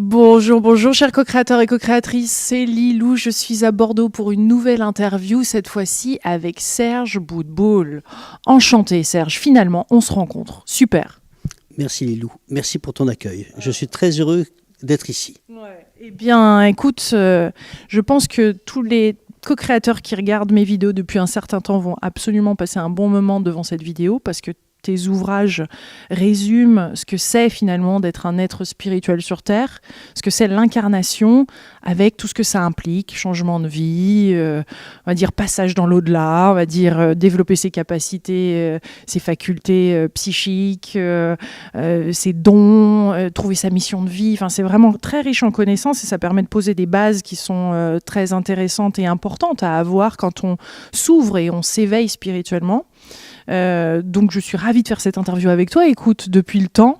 Bonjour, bonjour, chers co-créateurs et co-créatrices, c'est Lilou, je suis à Bordeaux pour une nouvelle interview, cette fois-ci avec Serge Boudboul. Enchanté Serge, finalement on se rencontre, super. Merci Lilou, merci pour ton accueil. Je suis très heureux d'être ici. Ouais. Eh bien écoute, je pense que tous les co-créateurs qui regardent mes vidéos depuis un certain temps vont absolument passer un bon moment devant cette vidéo parce que tes ouvrages résument ce que c'est finalement d'être un être spirituel sur Terre, ce que c'est l'incarnation avec tout ce que ça implique, changement de vie, on va dire passage dans l'au-delà, on va dire développer ses capacités, ses facultés psychiques, ses dons, trouver sa mission de vie. Enfin, c'est vraiment très riche en connaissances et ça permet de poser des bases qui sont très intéressantes et importantes à avoir quand on s'ouvre et on s'éveille spirituellement. Donc je suis ravie de faire cette interview avec toi. Écoute, depuis le temps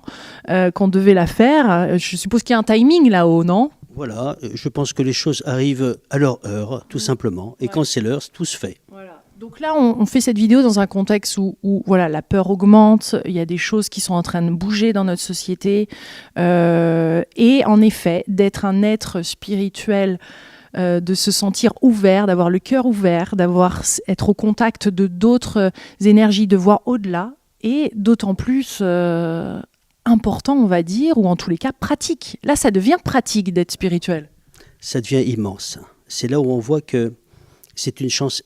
qu'on devait la faire, je suppose qu'il y a un timing là-haut, non ? Voilà, je pense que les choses arrivent à leur heure, tout simplement. Et quand c'est l'heure, tout se fait. Voilà. Donc là, on fait cette vidéo dans un contexte où voilà, la peur augmente, il y a des choses qui sont en train de bouger dans notre société. Et en effet, d'être un être spirituel, de se sentir ouvert, d'avoir le cœur ouvert, être au contact de d'autres énergies, de voir au-delà, et d'autant plus important, on va dire, ou en tous les cas pratique. Là, ça devient pratique d'être spirituel. Ça devient immense. C'est là où on voit que c'est une chance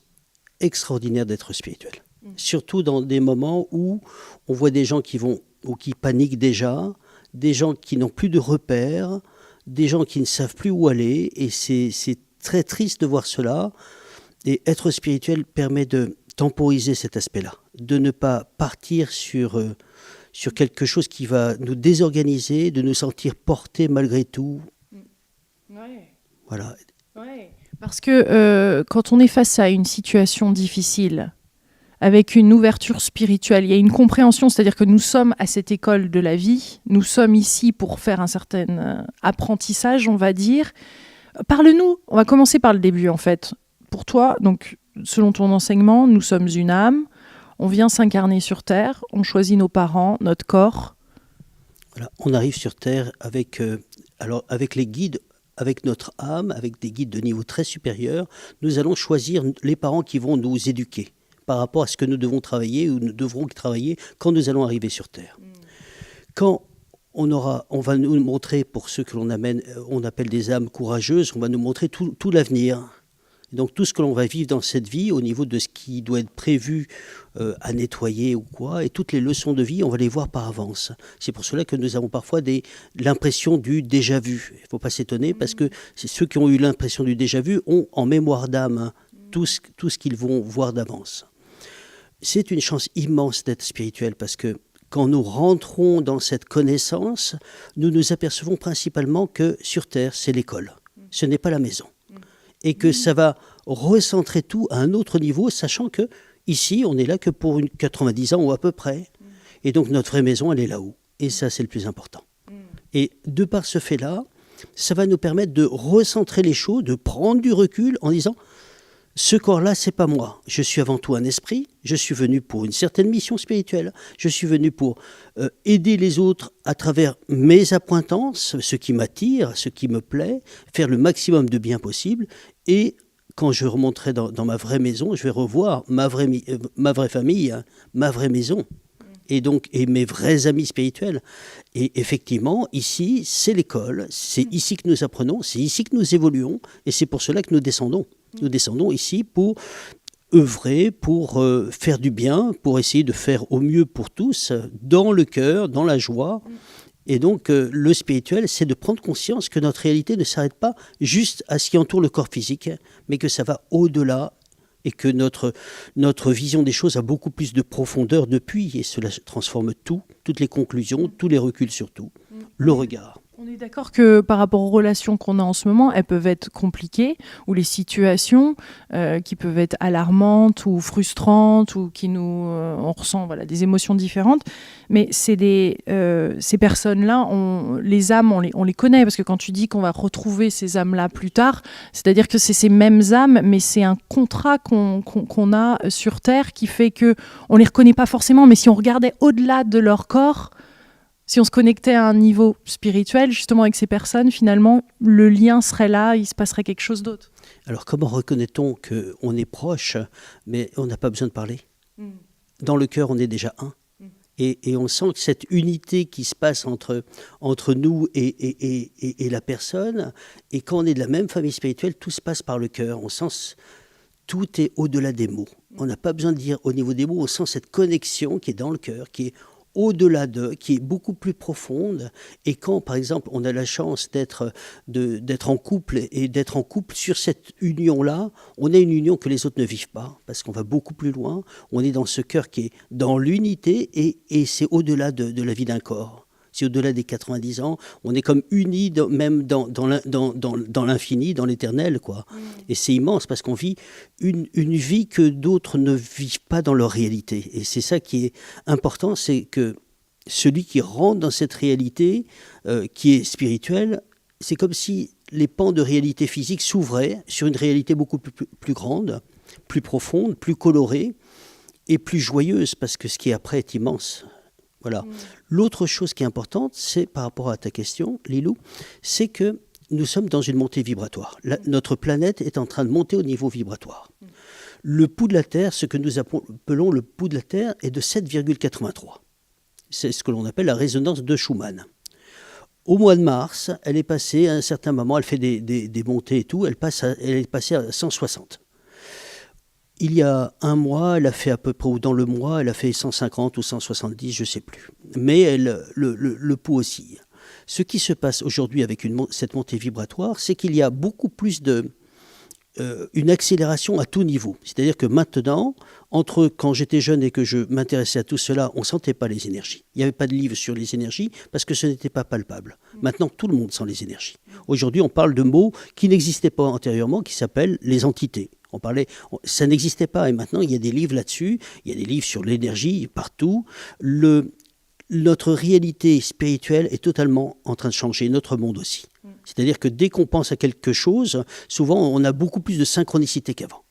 extraordinaire d'être spirituel. Surtout dans des moments où on voit des gens qui vont ou qui paniquent déjà, des gens qui n'ont plus de repères, des gens qui ne savent plus où aller, et c'est très triste de voir cela. Et être spirituel permet de temporiser cet aspect-là, de ne pas partir sur quelque chose qui va nous désorganiser, de nous sentir portés malgré tout. Ouais. Voilà. Ouais. Parce que quand on est face à une situation difficile, avec une ouverture spirituelle, il y a une compréhension, c'est-à-dire que nous sommes à cette école de la vie, nous sommes ici pour faire un certain apprentissage, on va dire. Parle-nous, on va commencer par le début en fait. Pour toi, donc, selon ton enseignement, nous sommes une âme, on vient s'incarner sur Terre, on choisit nos parents, notre corps. Voilà. On arrive sur Terre avec les guides, avec notre âme, avec des guides de niveau très supérieur, nous allons choisir les parents qui vont nous éduquer par rapport à ce que nous devons travailler ou nous devrons travailler quand nous allons arriver sur Terre. Quand on va nous montrer, pour ceux que l'on amène, on appelle des âmes courageuses, on va nous montrer tout l'avenir. Donc tout ce que l'on va vivre dans cette vie, au niveau de ce qui doit être prévu à nettoyer ou quoi, et toutes les leçons de vie, on va les voir par avance. C'est pour cela que nous avons parfois l'impression du déjà-vu. Il ne faut pas s'étonner, parce que ceux qui ont eu l'impression du déjà-vu ont en mémoire d'âme tout ce qu'ils vont voir d'avance. C'est une chance immense d'être spirituel, parce que quand nous rentrons dans cette connaissance, nous nous apercevons principalement que sur Terre, c'est l'école. Ce n'est pas la maison. Et que ça va recentrer tout à un autre niveau, sachant que ici, on est là que pour 90 ans ou à peu près. Et donc notre vraie maison, elle est là-haut. Et ça, c'est le plus important. Et de par ce fait-là, ça va nous permettre de recentrer les choses, de prendre du recul en disant: ce corps-là, c'est pas moi. Je suis avant tout un esprit. Je suis venu pour une certaine mission spirituelle. Je suis venu pour aider les autres à travers mes appointances, ce qui m'attire, ce qui me plaît, faire le maximum de bien possible. Et quand je remonterai dans ma vraie maison, je vais revoir ma vraie famille, ma vraie maison. Et mes vrais amis spirituels. Et effectivement, ici, c'est l'école, c'est ici que nous apprenons, c'est ici que nous évoluons, et c'est pour cela que nous descendons. Nous descendons ici pour œuvrer, pour faire du bien, pour essayer de faire au mieux pour tous, dans le cœur, dans la joie. Et donc, le spirituel, c'est de prendre conscience que notre réalité ne s'arrête pas juste à ce qui entoure le corps physique, mais que ça va au-delà, et que notre vision des choses a beaucoup plus de profondeur depuis, et cela transforme toutes les conclusions, tous les reculs surtout, le regard. On est d'accord que par rapport aux relations qu'on a en ce moment, elles peuvent être compliquées, ou les situations qui peuvent être alarmantes ou frustrantes, ou qui on ressent des émotions différentes. Mais ces personnes-là, les âmes, on les connaît, parce que quand tu dis qu'on va retrouver ces âmes-là plus tard, c'est-à-dire que c'est ces mêmes âmes, mais c'est un contrat qu'on a sur Terre qui fait qu'on ne les reconnaît pas forcément, mais si on regardait au-delà de leur corps, Si on se connectait à un niveau spirituel, justement avec ces personnes, finalement, le lien serait là, il se passerait quelque chose d'autre. Alors comment reconnaît-on qu'on est proche, mais on n'a pas besoin de parler? Dans le cœur, on est déjà un. Et on sent que cette unité qui se passe entre nous et la personne, et quand on est de la même famille spirituelle, tout se passe par le cœur. On sent tout est au-delà des mots. On n'a pas besoin de dire au niveau des mots, on sent cette connexion qui est dans le cœur, qui est au-delà d'eux, qui est beaucoup plus profonde. Et quand, par exemple, on a la chance d'être en couple et d'être en couple sur cette union-là, on a une union que les autres ne vivent pas, parce qu'on va beaucoup plus loin. On est dans ce cœur qui est dans l'unité et c'est au-delà de la vie d'un corps. C'est au-delà des 90 ans. On est comme unis même dans l'infini, dans l'éternel, quoi. Et c'est immense parce qu'on vit une vie que d'autres ne vivent pas dans leur réalité. Et c'est ça qui est important, c'est que celui qui rentre dans cette réalité qui est spirituelle, c'est comme si les pans de réalité physique s'ouvraient sur une réalité beaucoup plus grande, plus profonde, plus colorée et plus joyeuse, parce que ce qui est après est immense. Voilà. L'autre chose qui est importante, c'est par rapport à ta question, Lilou, c'est que nous sommes dans une montée vibratoire. Notre planète est en train de monter au niveau vibratoire. Le pouls de la Terre, ce que nous appelons le pouls de la Terre, est de 7,83. C'est ce que l'on appelle la résonance de Schumann. Au mois de mars, elle est passée, à un certain moment, elle fait des montées et tout, elle est passée à 160. Il y a un mois, elle a fait à peu près, ou dans le mois, elle a fait 150 ou 170, je ne sais plus. Mais le pouls oscille. Ce qui se passe aujourd'hui avec cette montée vibratoire, c'est qu'il y a beaucoup plus une accélération à tout niveau. C'est-à-dire que maintenant, entre quand j'étais jeune et que je m'intéressais à tout cela, on ne sentait pas les énergies. Il n'y avait pas de livre sur les énergies parce que ce n'était pas palpable. Maintenant, tout le monde sent les énergies. Aujourd'hui, on parle de mots qui n'existaient pas antérieurement, qui s'appellent les entités. Ça n'existait pas et maintenant il y a des livres là-dessus, il y a des livres sur l'énergie partout. Notre réalité spirituelle est totalement en train de changer, notre monde aussi. C'est-à-dire que dès qu'on pense à quelque chose, souvent on a beaucoup plus de synchronicité qu'avant.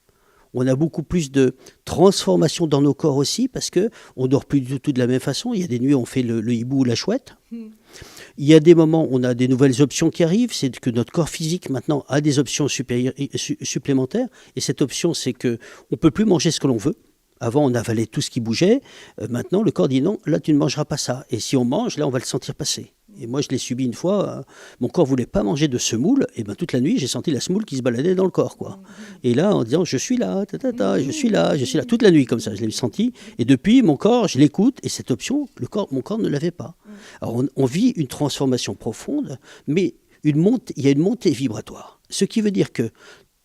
On a beaucoup plus de transformation dans nos corps aussi parce qu'on ne dort plus du tout de la même façon. Il y a des nuits où on fait le hibou ou la chouette. Il y a des moments où on a des nouvelles options qui arrivent. C'est que notre corps physique maintenant a des options supplémentaires. Et cette option, c'est qu'on ne peut plus manger ce que l'on veut. Avant, on avalait tout ce qui bougeait. Maintenant, le corps dit non, là, tu ne mangeras pas ça. Et si on mange, là, on va le sentir passer. Et moi, je l'ai subi une fois. Mon corps ne voulait pas manger de semoule. Et ben, toute la nuit, j'ai senti la semoule qui se baladait dans le corps, quoi. Et là, en disant, je suis là, je suis là, je suis là. Toute la nuit, comme ça, je l'ai senti. Et depuis, mon corps, je l'écoute. Et cette option, mon corps ne l'avait pas. Alors, on vit une transformation profonde, mais il y a une montée vibratoire. Ce qui veut dire que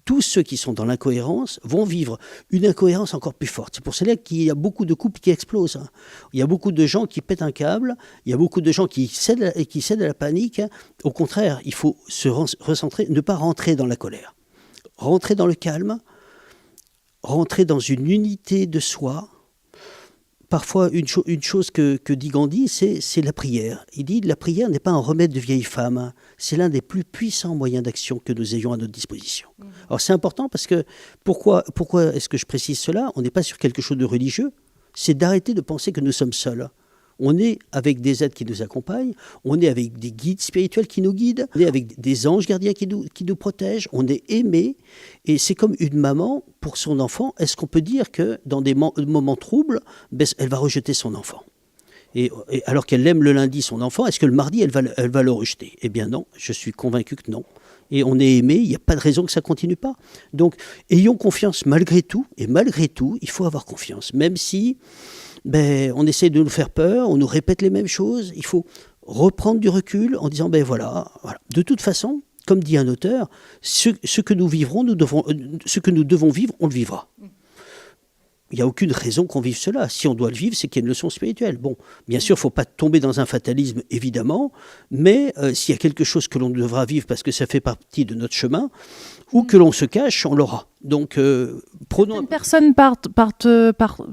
tous ceux qui sont dans l'incohérence vont vivre une incohérence encore plus forte. C'est pour cela qu'il y a beaucoup de couples qui explosent. Il y a beaucoup de gens qui pètent un câble, il y a beaucoup de gens qui cèdent à la panique. Au contraire, il faut se recentrer, ne pas rentrer dans la colère. Rentrer dans le calme, rentrer dans une unité de soi. Parfois, une chose que dit Gandhi, c'est la prière. Il dit la prière n'est pas un remède de vieille femme, c'est l'un des plus puissants moyens d'action que nous ayons à notre disposition. Alors c'est important parce que, pourquoi est-ce que je précise cela? On n'est pas sur quelque chose de religieux, c'est d'arrêter de penser que nous sommes seuls. On est avec des êtres qui nous accompagnent, on est avec des guides spirituels qui nous guident, on est avec des anges gardiens qui nous protègent, on est aimé. Et c'est comme une maman pour son enfant. Est-ce qu'on peut dire que dans des moments troubles, elle va rejeter son enfant et alors qu'elle aime le lundi son enfant, est-ce que le mardi, elle va le rejeter? Eh bien non, je suis convaincu que non. Et on est aimé, il n'y a pas de raison que ça ne continue pas. Donc, ayons confiance malgré tout. Et malgré tout, il faut avoir confiance. Même si on essaie de nous faire peur, on nous répète les mêmes choses. Il faut reprendre du recul en disant, voilà. De toute façon, comme dit un auteur, ce que nous vivrons, ce que nous devons vivre, on le vivra. Il n'y a aucune raison qu'on vive cela. Si on doit le vivre, c'est qu'il y a une leçon spirituelle. Bon, bien sûr, il ne faut pas tomber dans un fatalisme, évidemment, mais s'il y a quelque chose que l'on devra vivre parce que ça fait partie de notre chemin, ou que l'on se cache, on l'aura. Donc, prenons... Certaines personnes partent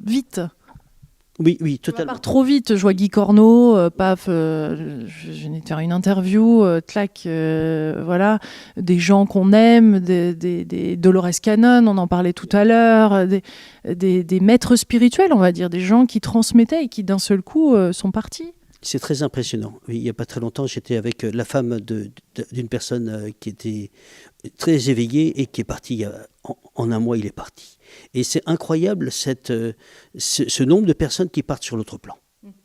vite. Oui, totalement. Part trop vite. Je vois Guy Corneau, paf, je venais de faire une interview, clac, voilà, des gens qu'on aime, des Dolores Cannon, on en parlait tout à l'heure, des maîtres spirituels, on va dire, des gens qui transmettaient et qui d'un seul coup sont partis. C'est très impressionnant. Oui, il n'y a pas très longtemps, j'étais avec la femme d'une personne qui était très éveillée et qui est partie, en un mois, il est parti. Et c'est incroyable ce nombre de personnes qui partent sur l'autre plan.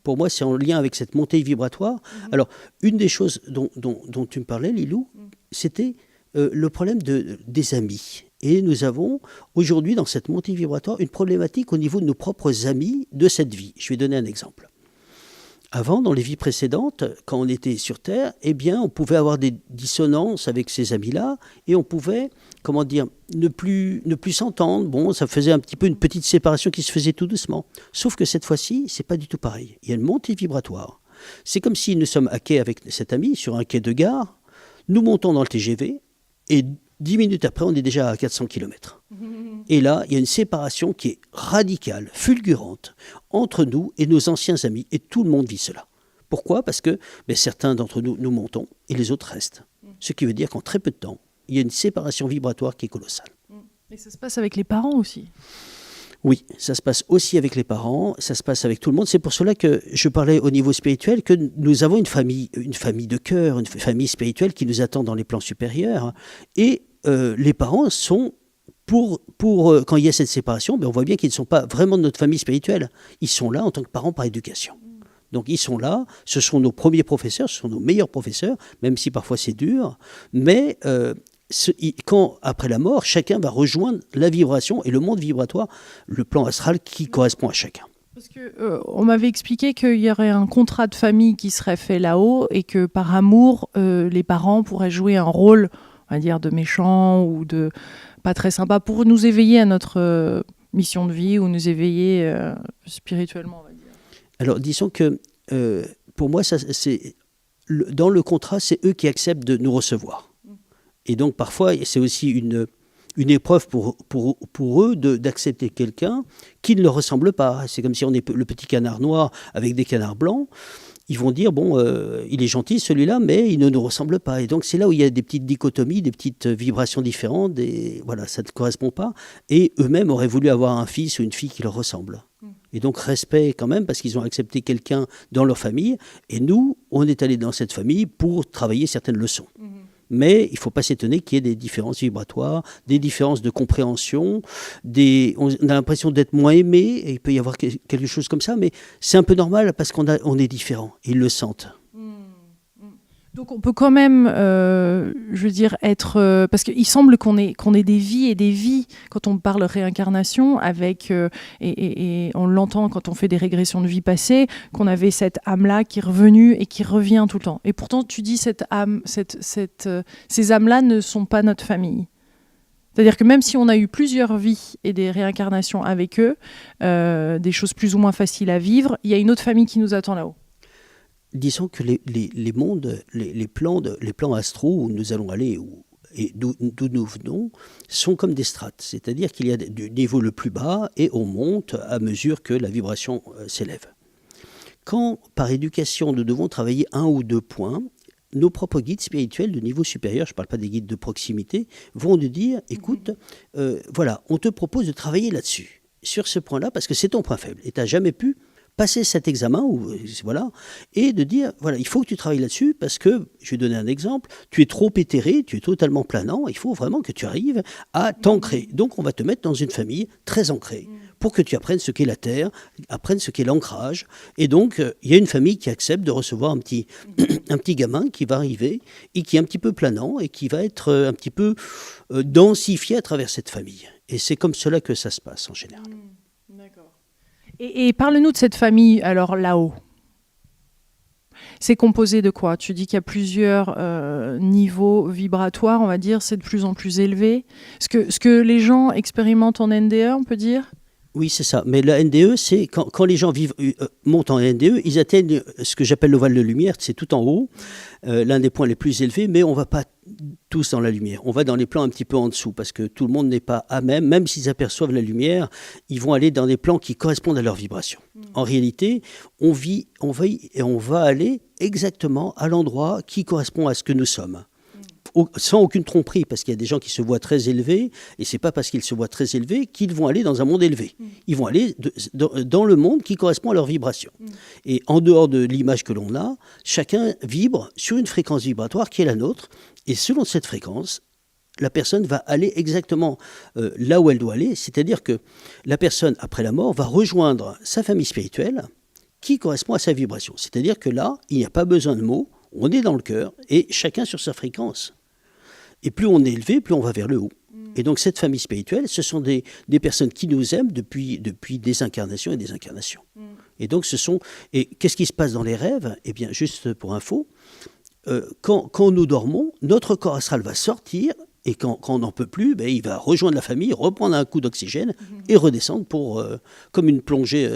Pour moi, c'est en lien avec cette montée vibratoire. Alors, une des choses dont tu me parlais, Lilou, c'était le problème des amis. Et nous avons aujourd'hui, dans cette montée vibratoire, une problématique au niveau de nos propres amis de cette vie. Je vais donner un exemple. Avant, dans les vies précédentes, quand on était sur Terre, eh bien, on pouvait avoir des dissonances avec ces amis-là et on pouvait, comment dire, ne plus s'entendre. Bon, ça faisait un petit peu une petite séparation qui se faisait tout doucement. Sauf que cette fois-ci, c'est pas du tout pareil. Il y a une montée vibratoire. C'est comme si nous sommes à quai avec cet ami, sur un quai de gare, nous montons dans le TGV et 10 minutes après, on est déjà à 400 km. Et là, il y a une séparation qui est radicale, fulgurante, entre nous et nos anciens amis. Et tout le monde vit cela. Pourquoi ? Parce que certains d'entre nous montons et les autres restent. Ce qui veut dire qu'en très peu de temps, il y a une séparation vibratoire qui est colossale. Et ça se passe avec les parents aussi. Oui, ça se passe aussi avec les parents, ça se passe avec tout le monde. C'est pour cela que je parlais au niveau spirituel que nous avons une famille de cœur, une famille spirituelle qui nous attend dans les plans supérieurs. Et les parents sont, quand il y a cette séparation, on voit bien qu'ils ne sont pas vraiment de notre famille spirituelle. Ils sont là en tant que parents par éducation. Donc ils sont là, ce sont nos premiers professeurs, ce sont nos meilleurs professeurs, même si parfois c'est dur. Mais quand, après la mort, chacun va rejoindre la vibration et le monde vibratoire, le plan astral qui correspond à chacun. Parce que on m'avait expliqué qu'il y aurait un contrat de famille qui serait fait là-haut et que par amour, les parents pourraient jouer un rôle, on va dire, de méchant ou de pas très sympa pour nous éveiller à notre mission de vie ou nous éveiller spirituellement, on va dire. Alors, disons que pour moi, dans le contrat, c'est eux qui acceptent de nous recevoir. Et donc, parfois, c'est aussi une épreuve pour eux d'accepter quelqu'un qui ne leur ressemble pas. C'est comme si on est le petit canard noir avec des canards blancs. Ils vont dire, il est gentil celui-là, mais il ne nous ressemble pas. Et donc, c'est là où il y a des petites dichotomies, des petites vibrations différentes. Et voilà, ça ne correspond pas. Et eux-mêmes auraient voulu avoir un fils ou une fille qui leur ressemble. Et donc, respect quand même, parce qu'ils ont accepté quelqu'un dans leur famille. Et nous, on est allés dans cette famille pour travailler certaines leçons. Mais il ne faut pas s'étonner qu'il y ait des différences vibratoires, des différences de compréhension, on a l'impression d'être moins aimé, et il peut y avoir quelque chose comme ça, mais c'est un peu normal parce qu'on est différents, ils le sentent. Donc on peut quand même, je veux dire, être... parce qu'il semble qu'on ait des vies et des vies, quand on parle réincarnation, avec, et on l'entend quand on fait des régressions de vie passée, qu'on avait cette âme-là qui est revenue et qui revient tout le temps. Et pourtant, tu dis, cette âme, ces âmes-là ne sont pas notre famille. C'est-à-dire que même si on a eu plusieurs vies et des réincarnations avec eux, des choses plus ou moins faciles à vivre, il y a une autre famille qui nous attend là-haut. Disons que les mondes, les plans astraux où nous allons aller et d'où nous venons sont comme des strates. C'est-à-dire qu'il y a du niveau le plus bas et on monte à mesure que la vibration s'élève. Quand, par éducation, nous devons travailler 1 ou 2 points, nos propres guides spirituels de niveau supérieur, je ne parle pas des guides de proximité, vont nous dire, écoute, voilà, on te propose de travailler là-dessus, sur ce point-là, parce que c'est ton point faible et tu n'as jamais pu passer cet examen, voilà, et de dire, voilà, il faut que tu travailles là-dessus parce que, je vais donner un exemple, tu es trop éthéré, tu es totalement planant, il faut vraiment que tu arrives à t'ancrer. Donc on va te mettre dans une famille très ancrée pour que tu apprennes ce qu'est la Terre, apprennes ce qu'est l'ancrage. Et donc, il y a une famille qui accepte de recevoir un petit gamin qui va arriver et qui est un petit peu planant et qui va être un petit peu densifié à travers cette famille. Et c'est comme cela que ça se passe en général. D'accord. Et parle-nous de cette famille, alors là-haut. C'est composé de quoi ? Tu dis qu'il y a plusieurs niveaux vibratoires, on va dire, c'est de plus en plus élevé. Ce que les gens expérimentent en NDE, on peut dire ? Oui, c'est ça. Mais la NDE, c'est quand les gens montent en NDE, ils atteignent ce que j'appelle l'ovale de lumière, c'est tout en haut, l'un des points les plus élevés, mais on ne va pas tous dans la lumière. On va dans les plans un petit peu en dessous, parce que tout le monde n'est pas à même s'ils aperçoivent la lumière, ils vont aller dans des plans qui correspondent à leur vibration. En réalité, on va aller exactement à l'endroit qui correspond à ce que nous sommes. sans aucune tromperie, parce qu'il y a des gens qui se voient très élevés, et c'est pas parce qu'ils se voient très élevés qu'ils vont aller dans un monde élevé. Ils vont aller dans le monde qui correspond à leur vibration. Et en dehors de l'image que l'on a, chacun vibre sur une fréquence vibratoire qui est la nôtre, et selon cette fréquence, la personne va aller exactement là où elle doit aller, c'est-à-dire que la personne, après la mort, va rejoindre sa famille spirituelle qui correspond à sa vibration. C'est-à-dire que là, il n'y a pas besoin de mots, on est dans le cœur, et chacun sur sa fréquence. Et plus on est élevé, plus on va vers le haut. Et donc cette famille spirituelle, ce sont des personnes qui nous aiment depuis des incarnations et des incarnations. Et donc Et qu'est-ce qui se passe dans les rêves ? Eh bien, juste pour info, quand nous dormons, notre corps astral va sortir, et quand on n'en peut plus, il va rejoindre la famille, reprendre un coup d'oxygène et redescendre comme une plongée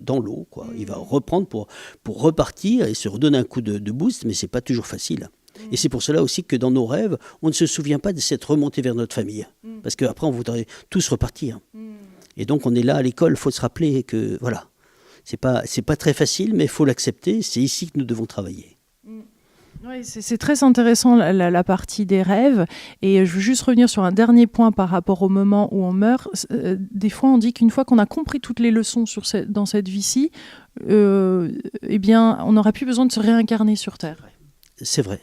dans l'eau, quoi. Il va reprendre pour repartir et se redonner un coup de boost, mais ce n'est pas toujours facile. Et c'est pour cela aussi que dans nos rêves, on ne se souvient pas de cette remontée vers notre famille. Parce qu'après, on voudrait tous repartir. Et donc, on est là à l'école, il faut se rappeler que, voilà, c'est pas très facile, mais il faut l'accepter, c'est ici que nous devons travailler. Oui, c'est très intéressant la partie des rêves, et je veux juste revenir sur un dernier point par rapport au moment où on meurt. Des fois on dit qu'une fois qu'on a compris toutes les leçons dans cette vie-ci, eh bien on n'aura plus besoin de se réincarner sur Terre. C'est vrai.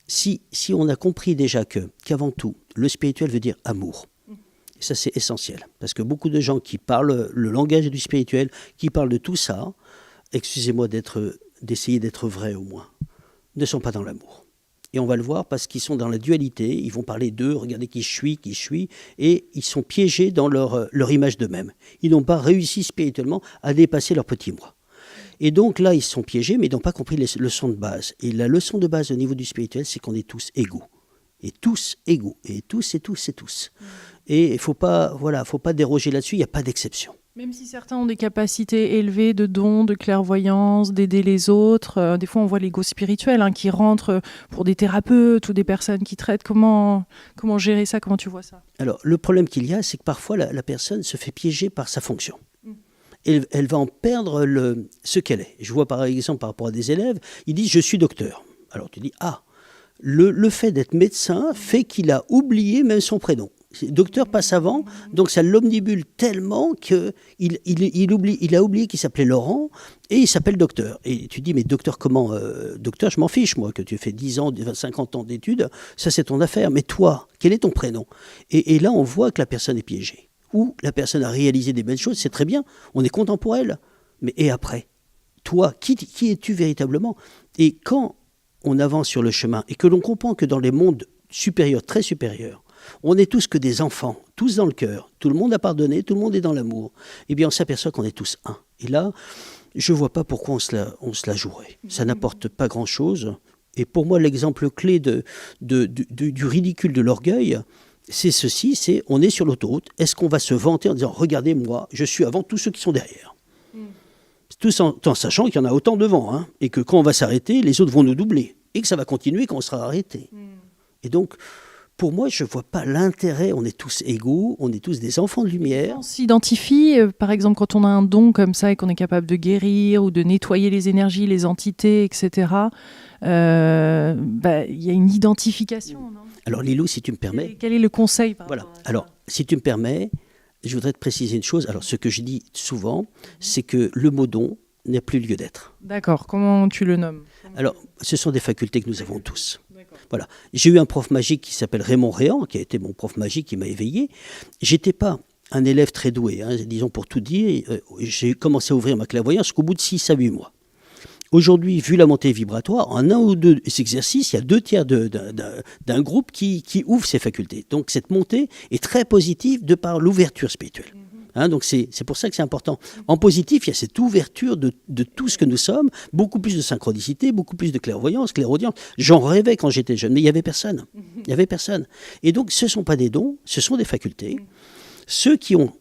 Si on a compris déjà qu'avant tout, le spirituel veut dire amour, et ça c'est essentiel, parce que beaucoup de gens qui parlent le langage du spirituel, qui parlent de tout ça, excusez-moi d'essayer d'être vrai au moins, ne sont pas dans l'amour. Et on va le voir parce qu'ils sont dans la dualité, ils vont parler d'eux, regardez qui je suis, et ils sont piégés dans leur image d'eux-mêmes. Ils n'ont pas réussi spirituellement à dépasser leur petit moi. Et donc là, ils sont piégés, mais ils n'ont pas compris les leçons de base. Et la leçon de base au niveau du spirituel, c'est qu'on est tous égaux. Et tous égaux. Et tous. Et il ne faut pas déroger là-dessus, il n'y a pas d'exception. Même si certains ont des capacités élevées de dons, de clairvoyance, d'aider les autres, des fois on voit l'ego spirituel qui rentre pour des thérapeutes ou des personnes qui traitent. Comment gérer ça ? Comment tu vois ça ? Alors, le problème qu'il y a, c'est que parfois la personne se fait piéger par sa fonction. Elle va en perdre ce qu'elle est. Je vois par exemple par rapport à des élèves, ils disent « je suis docteur ». Alors tu dis « ah, le fait d'être médecin fait qu'il a oublié même son prénom ». Docteur passe avant, donc ça l'omnibule tellement qu'il a oublié qu'il s'appelait Laurent et il s'appelle docteur. Et tu dis, mais docteur comment ? Docteur, je m'en fiche, moi, que tu aies fait 10 ans, 50 ans d'études, ça c'est ton affaire. Mais toi, quel est ton prénom ? Et là, on voit que la personne est piégée. Ou la personne a réalisé des belles choses, c'est très bien, on est content pour elle. Mais et après ? Toi, qui es-tu véritablement ? Et quand on avance sur le chemin et que l'on comprend que dans les mondes supérieurs, très supérieurs, on n'est tous que des enfants, tous dans le cœur. Tout le monde a pardonné, tout le monde est dans l'amour. Eh bien, on s'aperçoit qu'on est tous un. Et là, je ne vois pas pourquoi on se la jouerait. Ça n'apporte pas grand-chose. Et pour moi, l'exemple clé du ridicule de l'orgueil, c'est ceci, on est sur l'autoroute. Est-ce qu'on va se vanter en disant « Regardez, moi, je suis avant tous ceux qui sont derrière ». Tout en sachant qu'il y en a autant devant, et que quand on va s'arrêter, les autres vont nous doubler. Et que ça va continuer quand on sera arrêté. Et donc... Pour moi, je ne vois pas l'intérêt, on est tous égaux, on est tous des enfants de lumière. On s'identifie, par exemple, quand on a un don comme ça et qu'on est capable de guérir ou de nettoyer les énergies, les entités, etc., y a une identification, non ? Alors Lilou, si tu me permets... Quel est le conseil par Voilà. rapport à ça ? Alors, si tu me permets, je voudrais te préciser une chose. Alors, ce que je dis souvent, c'est que le mot don n'a plus lieu d'être. D'accord. Comment tu le nommes ? Alors, ce sont des facultés que nous avons tous. Voilà. J'ai eu un prof magique qui s'appelle Raymond Réan, qui a été mon prof magique, qui m'a éveillé. J'étais pas un élève très doué, disons pour tout dire. J'ai commencé à ouvrir ma clairvoyance qu'au bout de 6 à 8 mois. Aujourd'hui, vu la montée vibratoire, en 1 ou 2 exercices, il y a 2/3 d'un groupe qui ouvre ses facultés. Donc cette montée est très positive de par l'ouverture spirituelle. Donc c'est pour ça que c'est important. En positif, il y a cette ouverture de tout ce que nous sommes, beaucoup plus de synchronicité, beaucoup plus de clairvoyance, clairaudience. J'en rêvais quand j'étais jeune, mais il n'y avait personne. Il n'y avait personne. Et donc ce ne sont pas des dons, ce sont des facultés. Ceux qui ont,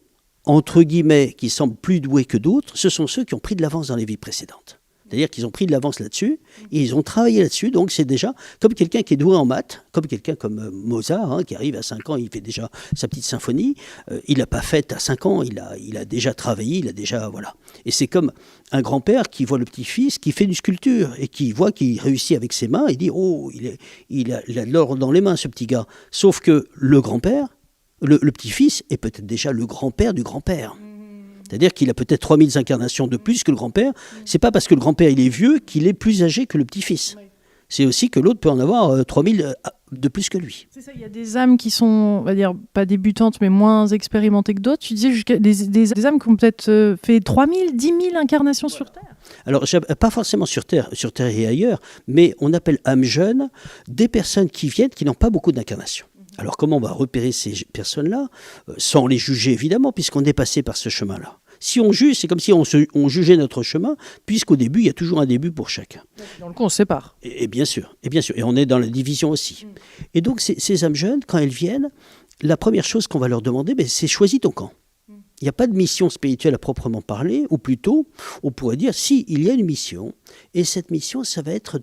entre guillemets, qui semblent plus doués que d'autres, ce sont ceux qui ont pris de l'avance dans les vies précédentes. C'est-à-dire qu'ils ont pris de l'avance là-dessus, et ils ont travaillé là-dessus, donc c'est déjà comme quelqu'un qui est doué en maths, comme quelqu'un comme Mozart, hein, qui arrive à 5 ans, il fait déjà sa petite symphonie, il l'a pas faite à 5 ans, il a déjà travaillé, il a déjà, voilà. Et c'est comme un grand-père qui voit le petit-fils qui fait du sculpture, et qui voit qu'il réussit avec ses mains, et dit, oh, il a de l'or dans les mains, ce petit gars. Sauf que le grand-père, le petit-fils est peut-être déjà le grand-père du grand-père. C'est-à-dire qu'il a peut-être 3000 incarnations de plus que le grand-père. C'est pas parce que le grand-père il est vieux qu'il est plus âgé que le petit-fils. C'est aussi que l'autre peut en avoir 3000 de plus que lui. C'est ça, il y a des âmes qui sont, on va dire, pas débutantes, mais moins expérimentées que d'autres. Tu disais jusqu'à des âmes qui ont peut-être fait 3000, 10 000 incarnations sur Terre. Alors, pas forcément sur Terre et ailleurs, mais on appelle âmes jeunes des personnes qui viennent, qui n'ont pas beaucoup d'incarnations. Alors, comment on va repérer ces personnes-là, sans les juger évidemment, puisqu'on est passé par ce chemin-là. Si on juge, c'est comme si on jugeait notre chemin, puisqu'au début, il y a toujours un début pour chacun. Dans le coup, on se sépare. Et bien sûr. Et on est dans la division aussi. Et donc, ces âmes jeunes, quand elles viennent, la première chose qu'on va leur demander, c'est choisis ton camp. Il n'y a pas de mission spirituelle à proprement parler, ou plutôt, on pourrait dire, si, il y a une mission, et cette mission, ça va être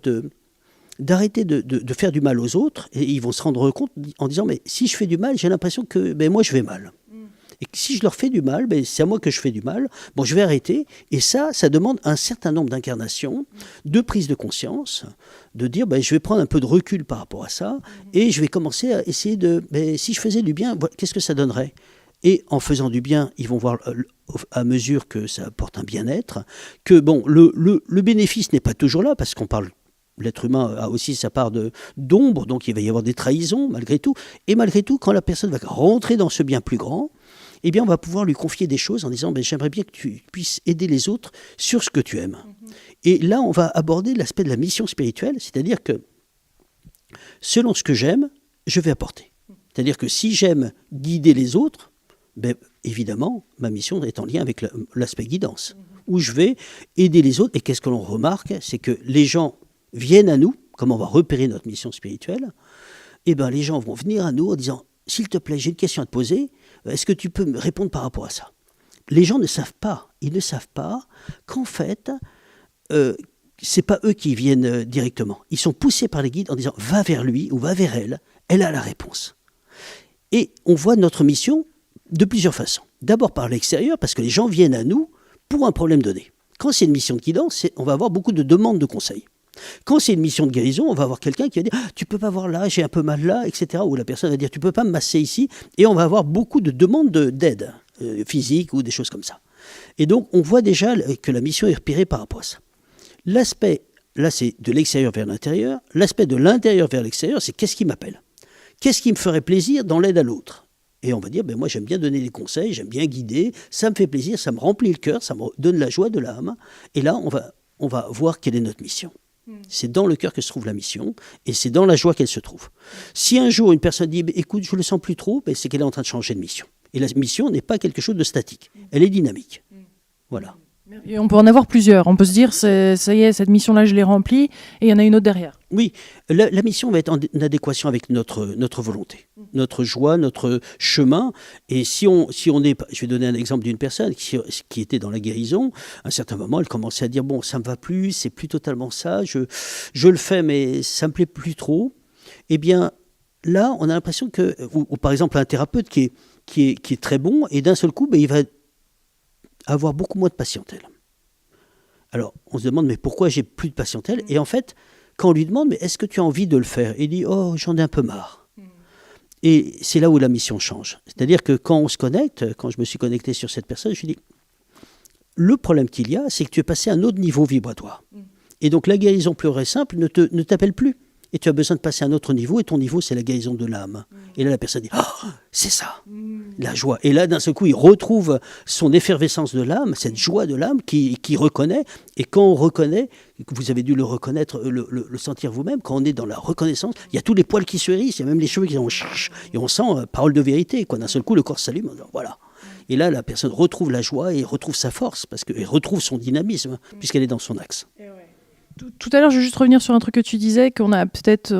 d'arrêter de faire du mal aux autres, et ils vont se rendre compte en disant, mais si je fais du mal, j'ai l'impression que moi, je vais mal. Et si je leur fais du mal, c'est à moi que je fais du mal. Bon, je vais arrêter. Et ça demande un certain nombre d'incarnations, de prise de conscience, de dire, je vais prendre un peu de recul par rapport à ça, et je vais commencer à essayer si je faisais du bien, qu'est-ce que ça donnerait ? Et en faisant du bien, ils vont voir à mesure que ça apporte un bien-être, que le bénéfice n'est pas toujours là, parce qu'on parle. L'être humain a aussi sa part d'ombre, donc il va y avoir des trahisons malgré tout. Et malgré tout, quand la personne va rentrer dans ce bien plus grand, eh bien, on va pouvoir lui confier des choses en disant j'aimerais bien que tu puisses aider les autres sur ce que tu aimes. Et là, on va aborder l'aspect de la mission spirituelle, c'est-à-dire que selon ce que j'aime, je vais apporter. C'est-à-dire que si j'aime guider les autres, évidemment, ma mission est en lien avec l'aspect guidance, où je vais aider les autres. Et qu'est-ce que l'on remarque ? C'est que les gens viennent à nous, comme on va repérer notre mission spirituelle, les gens vont venir à nous en disant « S'il te plaît, j'ai une question à te poser, est-ce que tu peux me répondre par rapport à ça ?» Les gens ne savent pas, ils ne savent pas qu'en fait, c'est pas eux qui viennent directement. Ils sont poussés par les guides en disant « Va vers lui ou va vers elle, elle a la réponse. » Et on voit notre mission de plusieurs façons. D'abord par l'extérieur, parce que les gens viennent à nous pour un problème donné. Quand c'est une mission de guidance, on va avoir beaucoup de demandes de conseils. Quand c'est une mission de guérison, on va avoir quelqu'un qui va dire « Tu peux pas voir là, j'ai un peu mal là, etc. » Ou la personne va dire « Tu peux pas me masser ici ?» Et on va avoir beaucoup de demandes d'aide physique ou des choses comme ça. Et donc, on voit déjà que la mission est repérée par rapport à ça. L'aspect, là, c'est de l'extérieur vers l'intérieur. L'aspect de l'intérieur vers l'extérieur, c'est qu'est-ce qui m'appelle ? Qu'est-ce qui me ferait plaisir dans l'aide à l'autre ? Et on va dire, moi j'aime bien donner des conseils, j'aime bien guider, ça me fait plaisir, ça me remplit le cœur, ça me donne la joie de l'âme. Et là, on va voir quelle est notre mission. C'est dans le cœur que se trouve la mission, et c'est dans la joie qu'elle se trouve. Si un jour une personne dit, écoute, je ne le sens plus trop, c'est qu'elle est en train de changer de mission. Et la mission n'est pas quelque chose de statique, elle est dynamique. Voilà. Et on peut en avoir plusieurs. On peut se dire, ça y est, cette mission-là, je l'ai remplie, et il y en a une autre derrière. Oui, la mission va être en adéquation avec notre volonté, notre joie, notre chemin. Et si on est, je vais donner un exemple d'une personne qui était dans la guérison. À un certain moment, elle commençait à dire ça me va plus, c'est plus totalement ça. Je le fais, mais ça me plaît plus trop. Eh bien, là, on a l'impression que, ou par exemple, un thérapeute qui est très bon, et d'un seul coup, il va avoir beaucoup moins de patientèle. Alors, on se demande, mais pourquoi j'ai plus de patientèle ? Et en fait, quand on lui demande, mais est-ce que tu as envie de le faire ? Il dit, j'en ai un peu marre. Et c'est là où la mission change. C'est-à-dire que quand on se connecte, quand je me suis connecté sur cette personne, je lui dis, le problème qu'il y a, c'est que tu es passé à un autre niveau vibratoire. Et donc la guérison pure et simple ne t'appelle plus. Et tu as besoin de passer à un autre niveau, et ton niveau, c'est la guérison de l'âme. Et là, la personne dit, c'est ça, la joie. Et là, d'un seul coup, il retrouve son effervescence de l'âme, cette joie de l'âme qui reconnaît. Et quand on reconnaît, vous avez dû le reconnaître, le sentir vous-même, quand on est dans la reconnaissance, il y a tous les poils qui se hérissent, il y a même les cheveux qui sont et on sent parole de vérité. D'un seul coup, le corps s'allume, voilà. Et là, la personne retrouve la joie et retrouve sa force, parce qu'elle retrouve son dynamisme, puisqu'elle est dans son axe. Tout à l'heure, je veux juste revenir sur un truc que tu disais, on